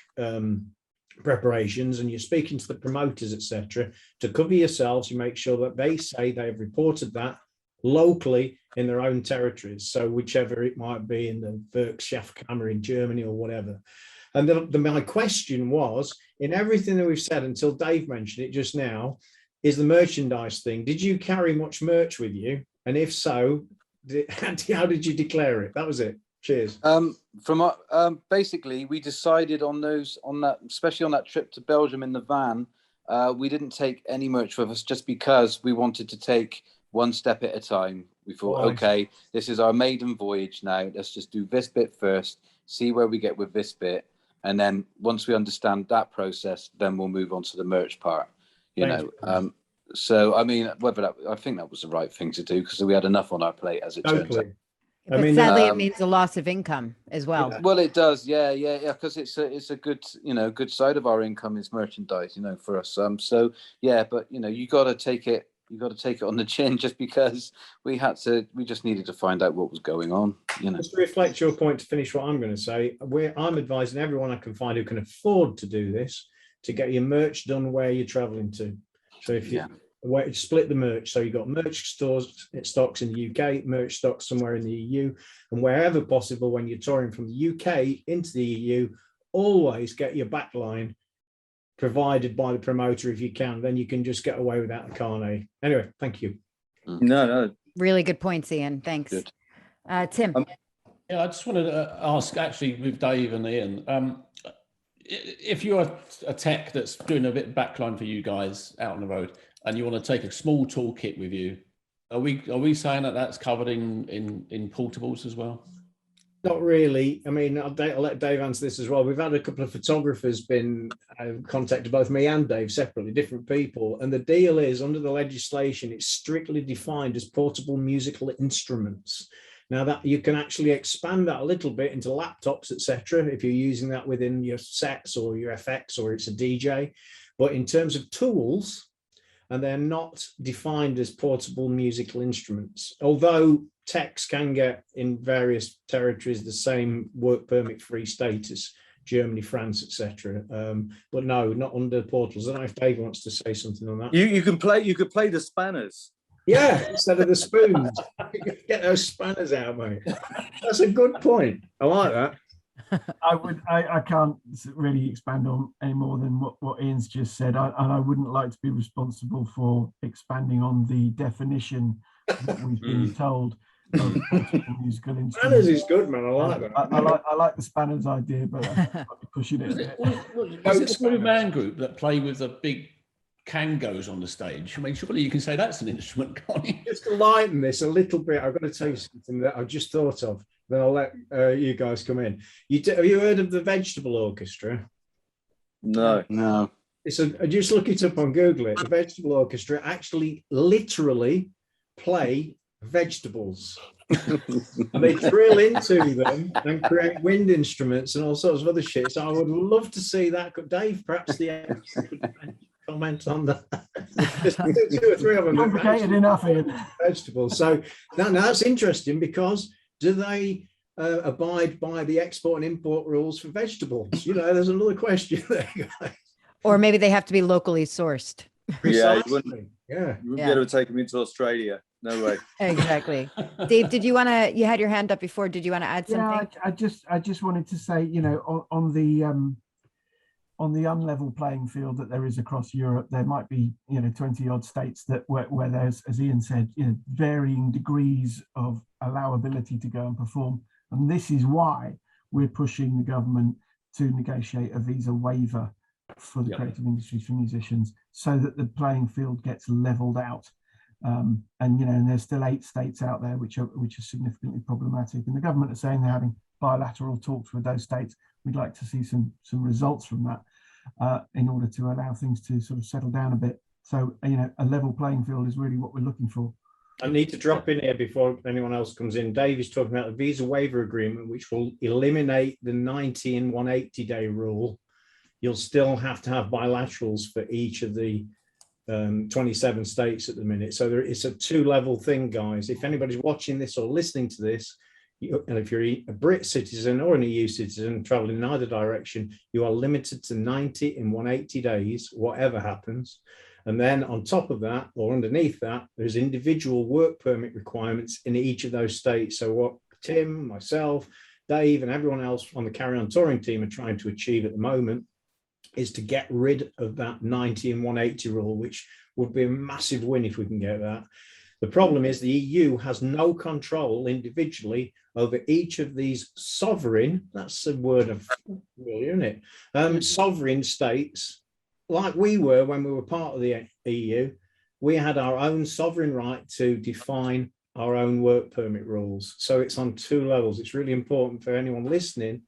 preparations and you're speaking to the promoters, etc., to cover yourselves, you make sure that they say they've reported that locally in their own territories. So whichever it might be, in the Werkschaftskammer in Germany or whatever. And my question was, in everything that we've said until Dave mentioned it just now, is the merchandise thing. Did you carry much merch with you? And if so, how did you declare it? That was it. Cheers. Basically, we decided on that, especially on that trip to Belgium in the van, we didn't take any merch with us just because we wanted to take one step at a time. We thought, okay, this is our maiden voyage now. Let's just do this bit first, see where we get with this bit. And then once we understand that process, then we'll move on to the merch part, you know. So, I mean, I think that was the right thing to do because we had enough on our plate as it turns out. But sadly, it means a loss of income as well. Well, it does, yeah, because it's a good, you know, good side of our income is merchandise, you know, for us. So yeah, but you know, you got to take it on the chin just because we just needed to find out what was going on, you know. Just to reflect your point, to finish what I'm going to say, I'm advising everyone I can find who can afford to do this to get your merch done where you're traveling to. So if you split the merch, so you've got merch stocks in the UK, merch stocks somewhere in the EU, and wherever possible when you're touring from the UK into the EU, always get your backline provided by the promoter if you can. Then you can just get away without a carnet. Anyway, thank you. No. Really good points, Ian. Thanks. Good. Tim. Yeah, I just wanted to ask, actually, with Dave and Ian, if you're a tech that's doing a bit of backline for you guys out on the road, and you want to take a small toolkit with you, are we saying that that's covered in portables as well? Not really. I mean, I'll let Dave answer this as well. We've had a couple of photographers been contacted, both me and Dave separately, different people. And the deal is, under the legislation, it's strictly defined as portable musical instruments. Now that you can actually expand that a little bit into laptops, etc., if you're using that within your sets or your FX or it's a DJ. But in terms of tools, and they're not defined as portable musical instruments, although techs can get in various territories the same work permit free status, Germany, France, etc. But no, not under portals. I don't know if Dave wants to say something on that. You could play the spanners. Yeah, instead of the spoons. Get those spanners out, mate. That's a good point. I like that. I can't really expand on any more than what Ian's just said, and I wouldn't like to be responsible for expanding on the definition that we've been told. of musical Spanners instruments. is good, man. I like that. I like the Spanners idea, but I might be pushing it. Is it the Blue Man Group that play with the big cangos on the stage? I mean, surely you can say that's an instrument, can't you? Just to lighten this a little bit, I've got to tell you something that I've just thought of. Then I'll let you guys come in. Have you heard of the Vegetable Orchestra? No. Just look it up on Google. The Vegetable Orchestra actually literally play vegetables. And they drill into them and create wind instruments and all sorts of other shit. So I would love to see that. Dave, perhaps could comment on that. There's 2 or 3 of them. Complicated enough, Ian. Vegetables. So now that's interesting, because do they abide by the export and import rules for vegetables? You know, there's another question there, guys. Or maybe they have to be locally sourced. Precisely. You wouldn't Yeah. be able to take them into Australia. No way. Exactly. Dave, you had your hand up before. Did you want to add something? Yeah, I just wanted to say, you know, on the unlevel playing field that there is across Europe, there might be, you know, 20 odd states that where there's, as Ian said, you know, varying degrees of allowability to go and perform. And this is why we're pushing the government to negotiate a visa waiver for the creative industries for musicians, so that the playing field gets leveled out. And you know, and there's still 8 states out there which are significantly problematic. And the government are saying they're having bilateral talks with those states. We'd like to see some results from that in order to allow things to sort of settle down a bit. So, you know, a level playing field is really what we're looking for. I need to drop in here before anyone else comes in. Dave is talking about the visa waiver agreement, which will eliminate the 90 and 180 day rule. You'll still have to have bilaterals for each of the 27 states at the minute. So it's a 2-level thing, guys. If anybody's watching this or listening to this, and if you're a Brit citizen or an EU citizen traveling in either direction, you are limited to 90 and 180 days, whatever happens. And then on top of that, or underneath that, there's individual work permit requirements in each of those states. So what Tim, myself, Dave, and everyone else on the Carry On Touring team are trying to achieve at the moment is to get rid of that 90 and 180 rule, which would be a massive win if we can get that. The problem is the EU has no control individually over each of these sovereign, that's a word of really, isn't it? Sovereign states, like we were when we were part of the EU. We had our own sovereign right to define our own work permit rules. So it's on 2 levels. It's really important for anyone listening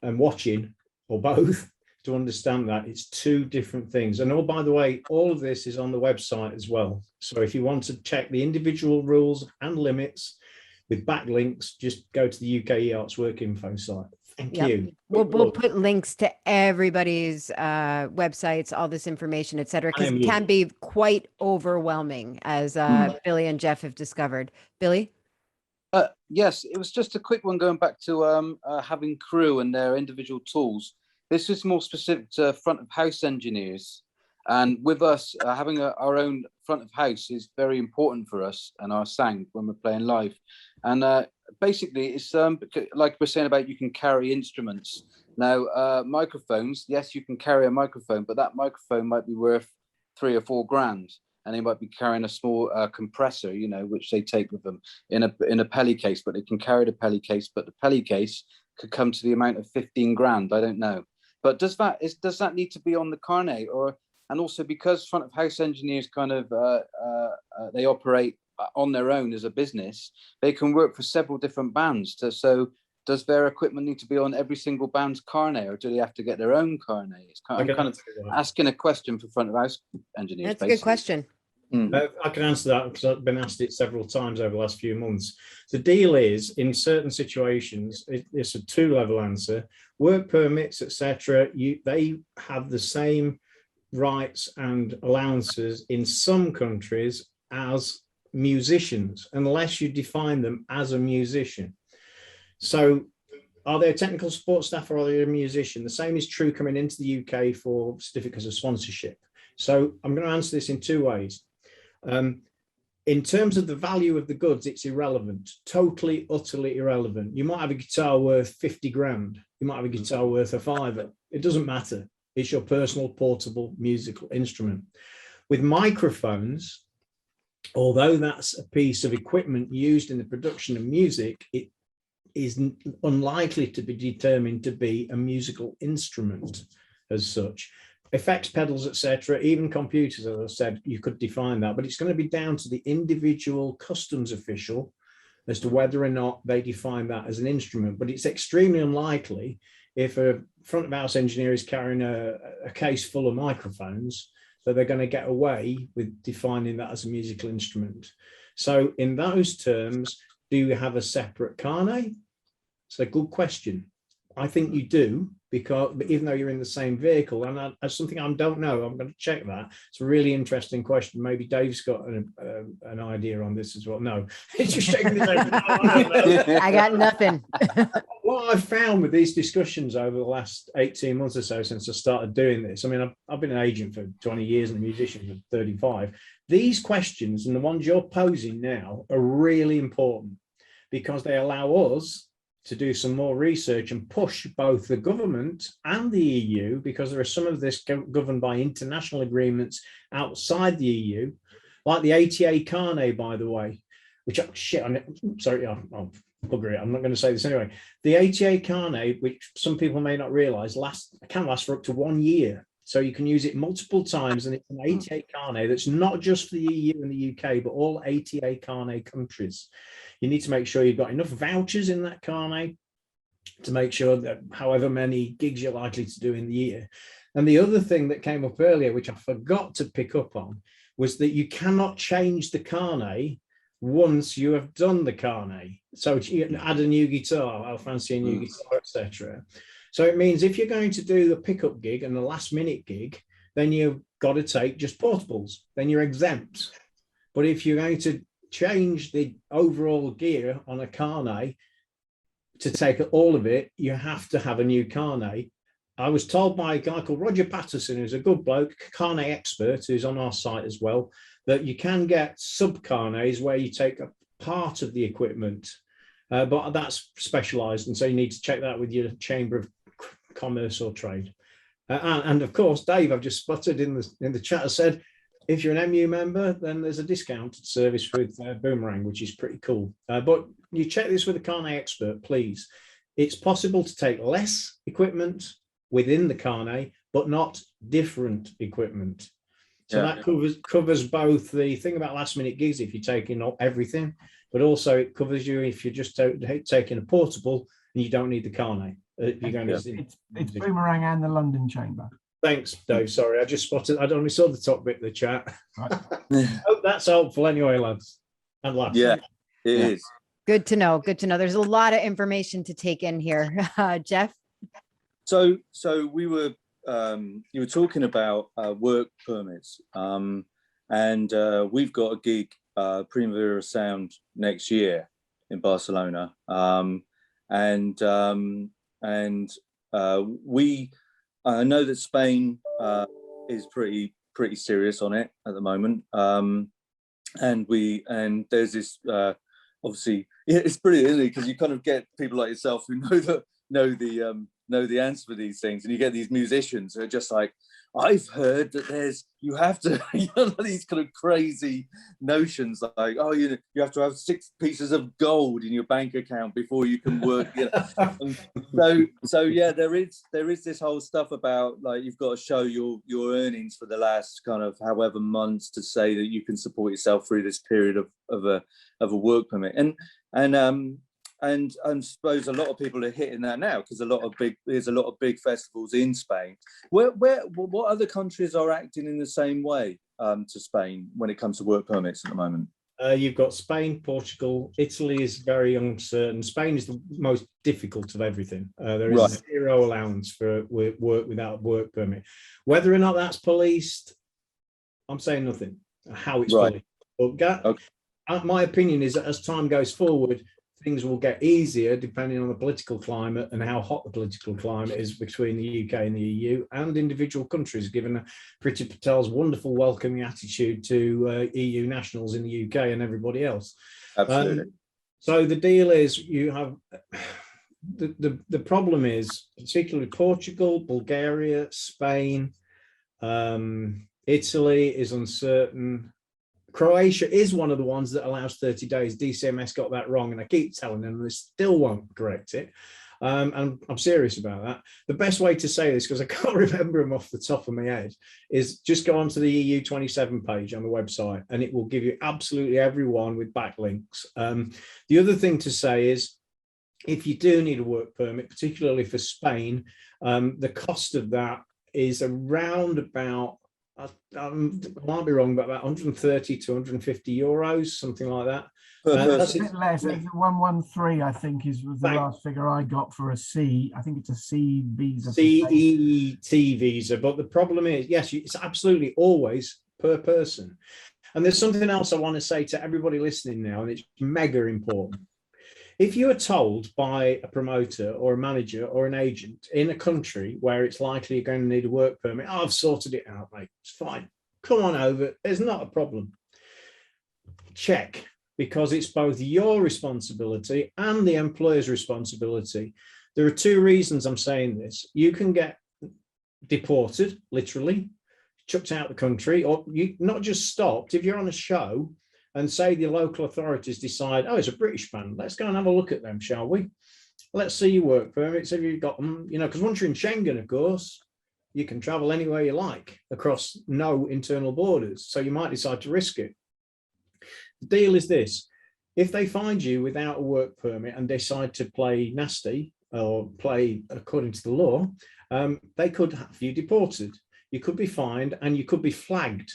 and watching, or both, to understand that it's 2 different things. And by the way, all of this is on the website as well. So if you want to check the individual rules and limits with backlinks, just go to the UKEArtworks.info site. Thank you. We'll put links to everybody's websites, all this information, et cetera, because it can be quite overwhelming, as Billy and Geoff have discovered. Billy? Yes, it was just a quick one going back to having crew and their individual tools. This is more specific to front of house engineers, and with us having our own front of house is very important for us and our sound when we're playing live. And basically, it's like we're saying about you can carry instruments. Now, microphones, yes, you can carry a microphone, but that microphone might be worth 3 or 4 grand, and they might be carrying a small compressor, you know, which they take with them in a pelly case, but they can carry the pelly case, but the pelly case could come to the amount of 15 grand. I don't know. But does that need to be on the carnet? And also, because front of house engineers kind of they operate on their own as a business, they can work for several different bands. So does their equipment need to be on every single band's carnet, or do they have to get their own carnet? I'm kind of asking a question for front of house engineers. That's a good question. I can answer that because I've been asked it several times over the last few months. The deal is, in certain situations, it's a 2-level answer. Work permits, etc., they have the same rights and allowances in some countries as musicians, unless you define them as a musician. So are they a technical support staff or are they a musician? The same is true coming into the UK for certificates of sponsorship. So I'm going to answer this in 2 ways. In terms of the value of the goods, it's irrelevant, totally, utterly irrelevant. You might have a guitar worth 50 grand. You might have a guitar worth a £5. It doesn't matter. It's your personal portable musical instrument. With microphones, although that's a piece of equipment used in the production of music, it is unlikely to be determined to be a musical instrument as such. Effects pedals, etc., even computers, as I said, you could define that, but it's going to be down to the individual customs official as to whether or not they define that as an instrument. But it's extremely unlikely if a front of house engineer is carrying a case full of microphones that they're going to get away with defining that as a musical instrument. So in those terms, do you have a separate carnet? It's a good question. I think you do, because even though you're in the same vehicle, and that's something I don't know, I'm going to check that. It's a really interesting question. Maybe Dave's got an idea on this as well. No, it's just shaking his head. I got nothing. What I've found with these discussions over the last 18 months or so since I started doing this, I mean, I've been an agent for 20 years and a musician for 35. These questions and the ones you're posing now are really important because they allow us to do some more research and push both the government and the EU, because there are some of this governed by international agreements outside the EU, like the ATA carnet, by the way, which, I'm sorry, I'll bugger it. I'm not going to say this anyway. The ATA carnet, which some people may not realize, can last for up to 1 year. So you can use it multiple times, and it's an ATA carnet that's not just for the EU and the UK, but all ATA carnet countries. You need to make sure you've got enough vouchers in that carnet to make sure that however many gigs you're likely to do in the year. And the other thing that came up earlier, which I forgot to pick up on, was that you cannot change the carnet once you have done the carnet. So you add a new guitar, I'll fancy a new guitar, etc. So it means if you're going to do the pickup gig and the last minute gig, then you've got to take just portables, then you're exempt. But if you're going to change the overall gear on a carnet to take all of it, you have to have a new carnet. I was told by a guy called Roger Patterson, who's a good bloke, carnet expert, who's on our site as well, that you can get sub carnets where you take a part of the equipment, but that's specialized. And so you need to check that with your Chamber of Commerce or Trade. And of course, Dave, I've just spotted in the chat, has said, if you're an MU member, then there's a discounted service with Boomerang, which is pretty cool. But you check this with a carnet expert, please. It's possible to take less equipment within the carnet, but not different equipment. So that covers both the thing about last minute gigs if you're taking everything, but also it covers you if you're just taking a portable and you don't need the carnet. You're going to it's Boomerang and the London Chamber. Thanks, Dave. Sorry, I just spotted. I only saw the top bit of the chat. Right. Hope that's helpful anyway, lads and lads. Yeah, it is. Good to know. Good to know. There's a lot of information to take in here. Geoff? So we were, you were talking about work permits, and we've got a gig, Primavera Sound, next year in Barcelona, I know that Spain is pretty serious on it at the moment, and there's this obviously, yeah, it's brilliant, isn't it? Because you kind of get people like yourself who know the answer for these things, and you get these musicians who are just like, I've heard that you have to, these kind of crazy notions like, oh, you have to have 6 pieces of gold in your bank account before you can work. So yeah, there is this whole stuff about like you've got to show your earnings for the last kind of however months to say that you can support yourself through this period of a work permit, and I suppose a lot of people are hitting that now because there's a lot of big festivals in Spain. What other countries are acting in the same way to Spain when it comes to work permits at the moment? You've got Spain, Portugal, Italy is very uncertain. Spain is the most difficult of everything. There is zero allowance for work without work permit. Whether or not that's policed, I'm saying nothing. How it's policed. But my opinion is that as time goes forward, things will get easier depending on the political climate and how hot the political climate is between the UK and the EU and individual countries, given Priti Patel's wonderful welcoming attitude to EU nationals in the UK and everybody else. Absolutely. So the deal is you have, the problem is particularly Portugal, Bulgaria, Spain, Italy is uncertain, Croatia is one of the ones that allows 30 days. DCMS got that wrong, and I keep telling them they still won't correct it. And I'm serious about that. The best way to say this, because I can't remember them off the top of my head, is just go onto the EU 27 page on the website, and it will give you absolutely everyone with backlinks. The other thing to say is, if you do need a work permit, particularly for Spain, the cost of that is around about, I might be wrong, but about 130 to 150 euros, something like that. That's a bit less. 113, I think, is the last figure I got for a C. I think it's a C visa. CET visa. But the problem is, yes, it's absolutely always per person. And there's something else I want to say to everybody listening now, and it's mega important. If you are told by a promoter or a manager or an agent in a country where it's likely you're going to need a work permit, oh, I've sorted it out, mate, it's fine, come on over, there's not a problem. Check, because it's both your responsibility and the employer's responsibility. There are two reasons I'm saying this. You can get deported, literally, chucked out of the country, or you not just stopped. If you're on a show and say the local authorities decide, oh, it's a British band, let's go and have a look at them, shall we? Let's see your work permits, have you got them? You know, because once you're in Schengen, of course, you can travel anywhere you like across no internal borders. So you might decide to risk it. The deal is this: if they find you without a work permit and decide to play nasty or play according to the law, they could have you deported. You could be fined and you could be flagged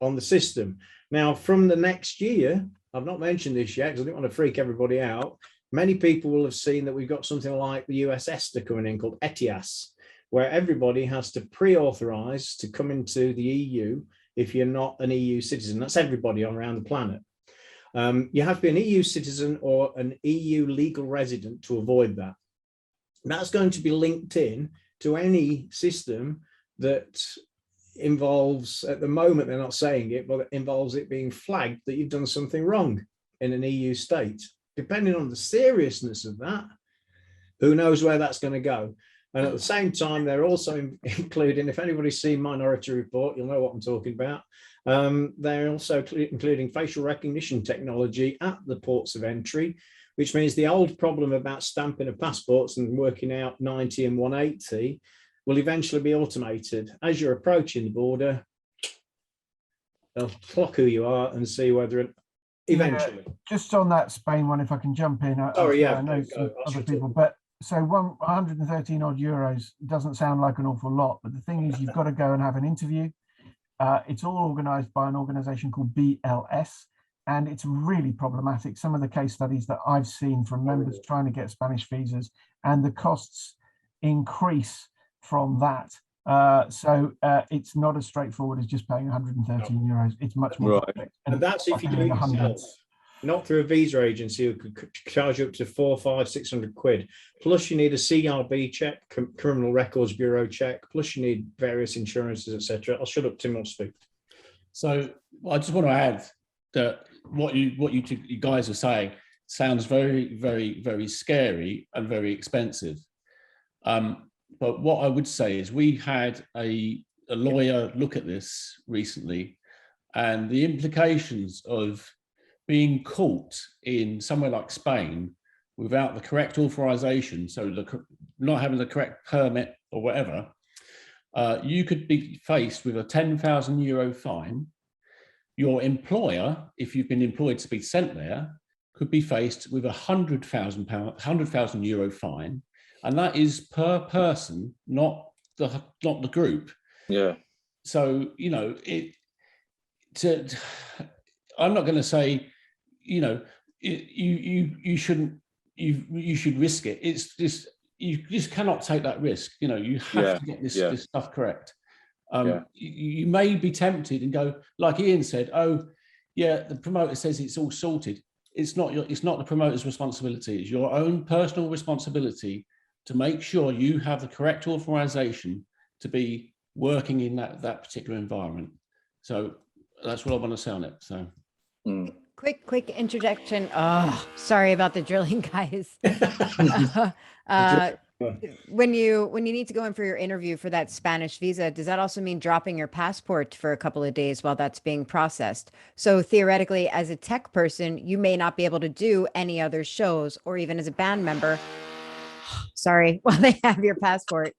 on the system. Now, from the next year, I've not mentioned this yet because I didn't want to freak everybody out. Many people will have seen that we've got something like the US ESTA coming in called ETIAS, where everybody has to pre-authorize to come into the EU if you're not an EU citizen. That's everybody on around the planet. You have to be an EU citizen or an EU legal resident to avoid that. That's going to be linked in to any system that involves, at the moment they're not saying it, but it involves it being flagged that you've done something wrong in an EU state. Depending on the seriousness of that, who knows where that's going to go. And at the same time, they're also including, if anybody's seen Minority Report, you'll know what I'm talking about. They're also including facial recognition technology at the ports of entry, which means the old problem about stamping of passports and working out 90 and 180 will eventually be automated. As you're approaching the border, they'll clock who you are and see whether eventually. Yeah, just on that Spain one, if I can jump in. Sorry, yeah, I know some other people, but so 113 odd euros doesn't sound like an awful lot, but the thing is, you've got to go and have an interview. It's all organized by an organization called BLS, and it's really problematic. Some of the case studies that I've seen from members trying to get Spanish visas, and the costs increase from that. So it's not as straightforward as just paying 113 euros. It's much more. Right. And that's if you do it yourself, not through a visa agency who could charge you up to 400, 500, 600 quid. Plus you need a CRB check, Criminal Records Bureau check, plus you need various insurances, etc. I'll shut up, Tim, I'll speak. So I just want to add that what you guys are saying sounds very, very, very scary and very expensive. But what I would say is we had a lawyer look at this recently, and the implications of being caught in somewhere like Spain without the correct authorization, so not having the correct permit or whatever, you could be faced with a 10,000 euro fine. Your employer, if you've been employed to be sent there, could be faced with £100,000 euro fine. And that is per person, not the group. Yeah. So, you know, I'm not going to say, you know, you should risk it. It's just, you just cannot take that risk. You know, you have to get this stuff correct. You may be tempted and go, like Ian said, oh yeah, the promoter says it's all sorted. It's not the promoter's responsibility. It's your own personal responsibility to make sure you have the correct authorization to be working in that particular environment. So that's what I want to say on it. So quick interjection. Oh, sorry about the drilling, guys. when you need to go in for your interview for that Spanish visa, does that also mean dropping your passport for a couple of days while that's being processed? So theoretically, as a tech person, you may not be able to do any other shows, or even as a band member, sorry, while they have your passport.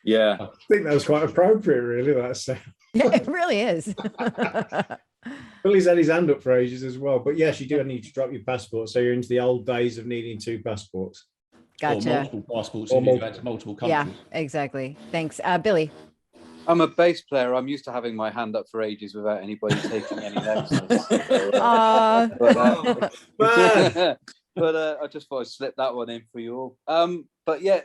Yeah. I think that was quite appropriate, really. That's It really is. Billy's had his hand up for ages as well. But yes, you do need to drop your passport. So you're into the old days of needing 2 passports. Gotcha. Or multiple passports Or if you go to multiple countries. Yeah, exactly. Thanks. Billy. I'm a bass player. I'm used to having my hand up for ages without anybody taking any notice. But I just thought I'd slip that one in for you all. But yeah,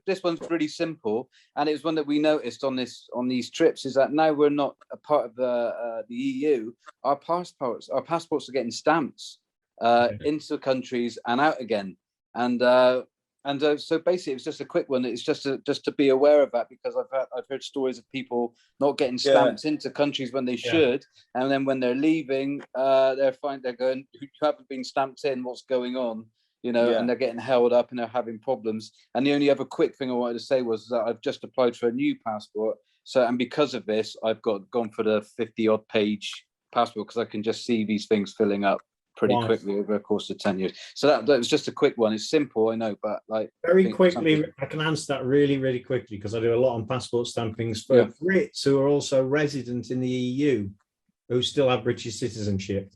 this one's really simple, and it was one that we noticed on these trips, is that now we're not a part of the EU. Our passports are getting stamps into countries and out again, and so basically it was just a quick one. It's just to be aware of that, because I've heard stories of people not getting stamps into countries when they should, and then when they're leaving, they're going, you haven't been stamped in, what's going on, and they're getting held up and they're having problems. And the only other quick thing I wanted to say was that I've just applied for a new passport, and because of this, I've gone for the 50-odd page passport, because I can just see these things filling up pretty quickly over a course of 10 years. So that was just a quick one. It's simple, I know, but like very quickly, I can answer that really, really quickly, because I do a lot on passport stampings for Brits who are also resident in the EU, who still have British citizenship.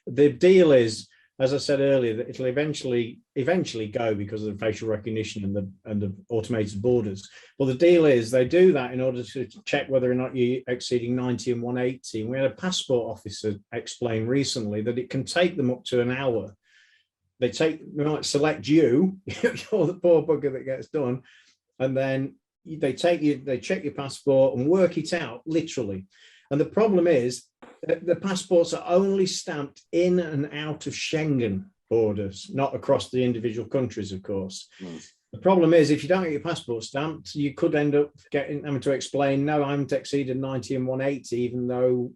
The deal is, as I said earlier, that it'll eventually go because of the facial recognition and the automated borders. Well, the deal is they do that in order to check whether or not you're exceeding 90 and 180. And we had a passport officer explain recently that it can take them up to an hour. They might select you, you're the poor bugger that gets done, and then they check your passport and work it out literally. And the problem is the passports are only stamped in and out of Schengen borders, not across the individual countries, of course. The problem is, if you don't get your passport stamped, you could end up having to explain, no, I haven't exceeded 90 and 180, even though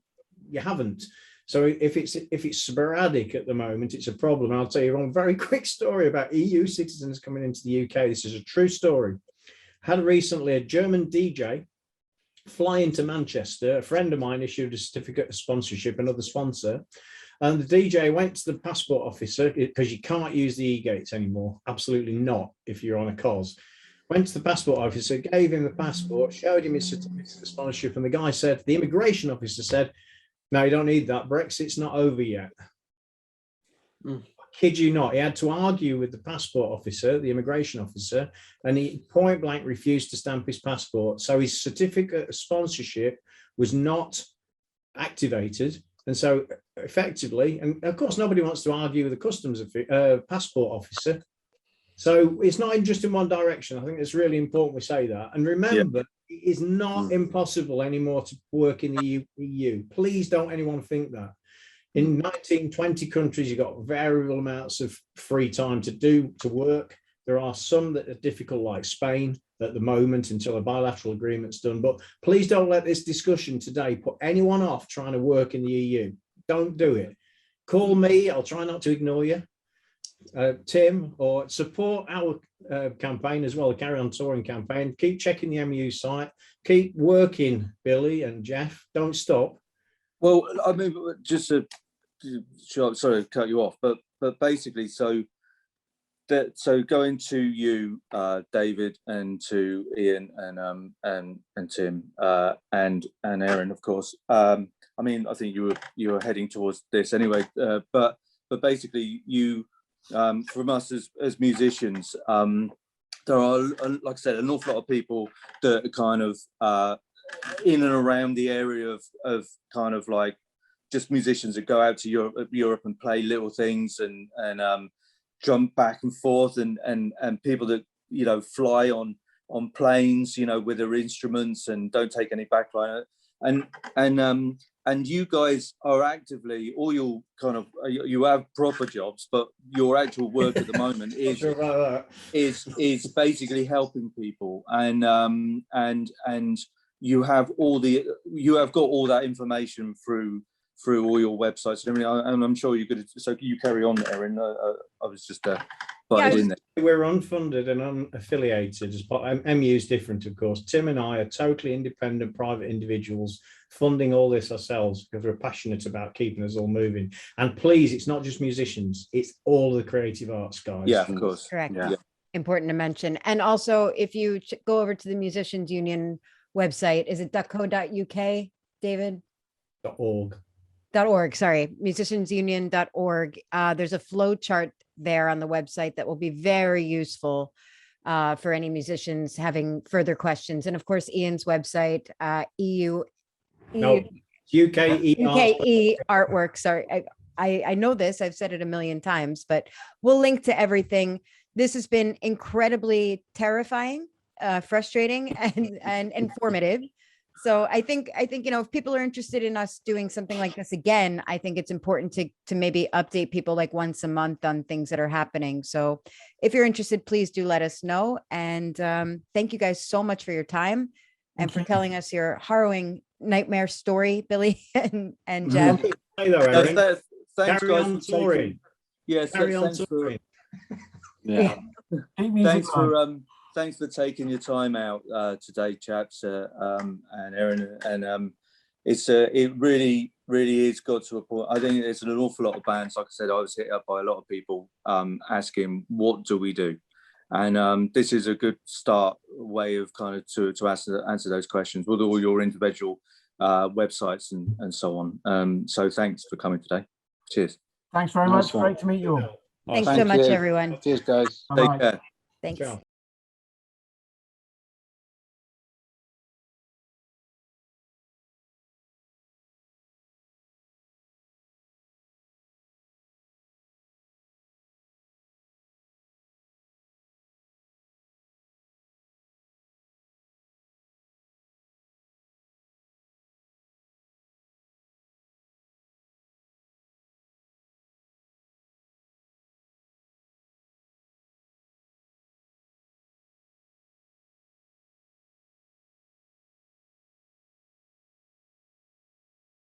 you haven't. So if it's sporadic at the moment, it's a problem. And I'll tell you one very quick story about EU citizens coming into the UK. This is a true story. Had recently a German DJ fly into Manchester. A friend of mine issued a certificate of sponsorship, another sponsor, and the DJ went to the passport officer, because you can't use the e-gates anymore, absolutely not, if you're on a COS. Went to the passport officer, gave him the passport, showed him his certificate of sponsorship, and the immigration officer said, no, you don't need that, Brexit's not over yet. Kid you not, he had to argue with the passport officer, the immigration officer, and he point blank refused to stamp his passport. So his certificate of sponsorship was not activated. And so effectively, and of course, nobody wants to argue with the customs passport officer. So it's not just in one direction. I think it's really important we say that. And remember, it is not impossible anymore to work in the EU. Please don't anyone think that. In 19, 20 countries, you've got variable amounts of free time to work. There are some that are difficult, like Spain at the moment, until a bilateral agreement's done. But please don't let this discussion today put anyone off trying to work in the EU. Don't do it. Call me. I'll try not to ignore you. Tim, or support our campaign as well, the Carry On Touring campaign. Keep checking the MU site. Keep working, Billy and Geoff. Don't stop. Well, I mean, just to sorry to cut you off, but basically, so going to you, David, and to Ian and Tim and Erin, of course. I mean, I think you were heading towards this anyway, but basically, you from us as musicians, there are, like I said, an awful lot of people that are kind of in and around the area of kind of like just musicians that go out to Europe and play little things and jump back and forth, and people that fly on planes with their instruments and don't take any backline, and you guys are actively, all your kind of, you have proper jobs, but your actual work at the moment is basically helping people, and you have got all that information through through all your websites and everything. And I'm sure you could. So you carry on, Erin. I was just butted in there. We're unfunded and unaffiliated. MU is different, of course. Tim and I are totally independent private individuals funding all this ourselves because we're passionate about keeping us all moving. And please, it's not just musicians, it's all the creative arts guys. Yeah, of course. Correct. Yeah. Important to mention. And also, if you go over to the Musicians Union website, is it .co.uk, David? .org. Sorry, musiciansunion.org. There's a flow chart there on the website that will be very useful for any musicians having further questions. And of course, Ian's website, UKEArtworks. Sorry, I know this, I've said it a million times, but we'll link to everything. This has been incredibly terrifying, frustrating, and informative. So I think, if people are interested in us doing something like this again, I think it's important to maybe update people like once a month on things that are happening. So if you're interested, please do let us know. And thank you guys so much for your time and for telling us your harrowing nightmare story, Billy and Geoff. Thanks, Carry guys, on for touring. taking. Yes, Carry on thanks touring. Thanks for taking your time out today, chaps, and Erin. And it really is got to a point. I think there's an awful lot of bands. Like I said, I was hit up by a lot of people asking, "What do we do?" And this is a good start way of kind of to answer those questions with all your individual websites and so on. So thanks for coming today. Cheers. Thanks very much. Great to meet you all. Thanks so much, everyone. Cheers, guys. Take care. Thanks. Ciao.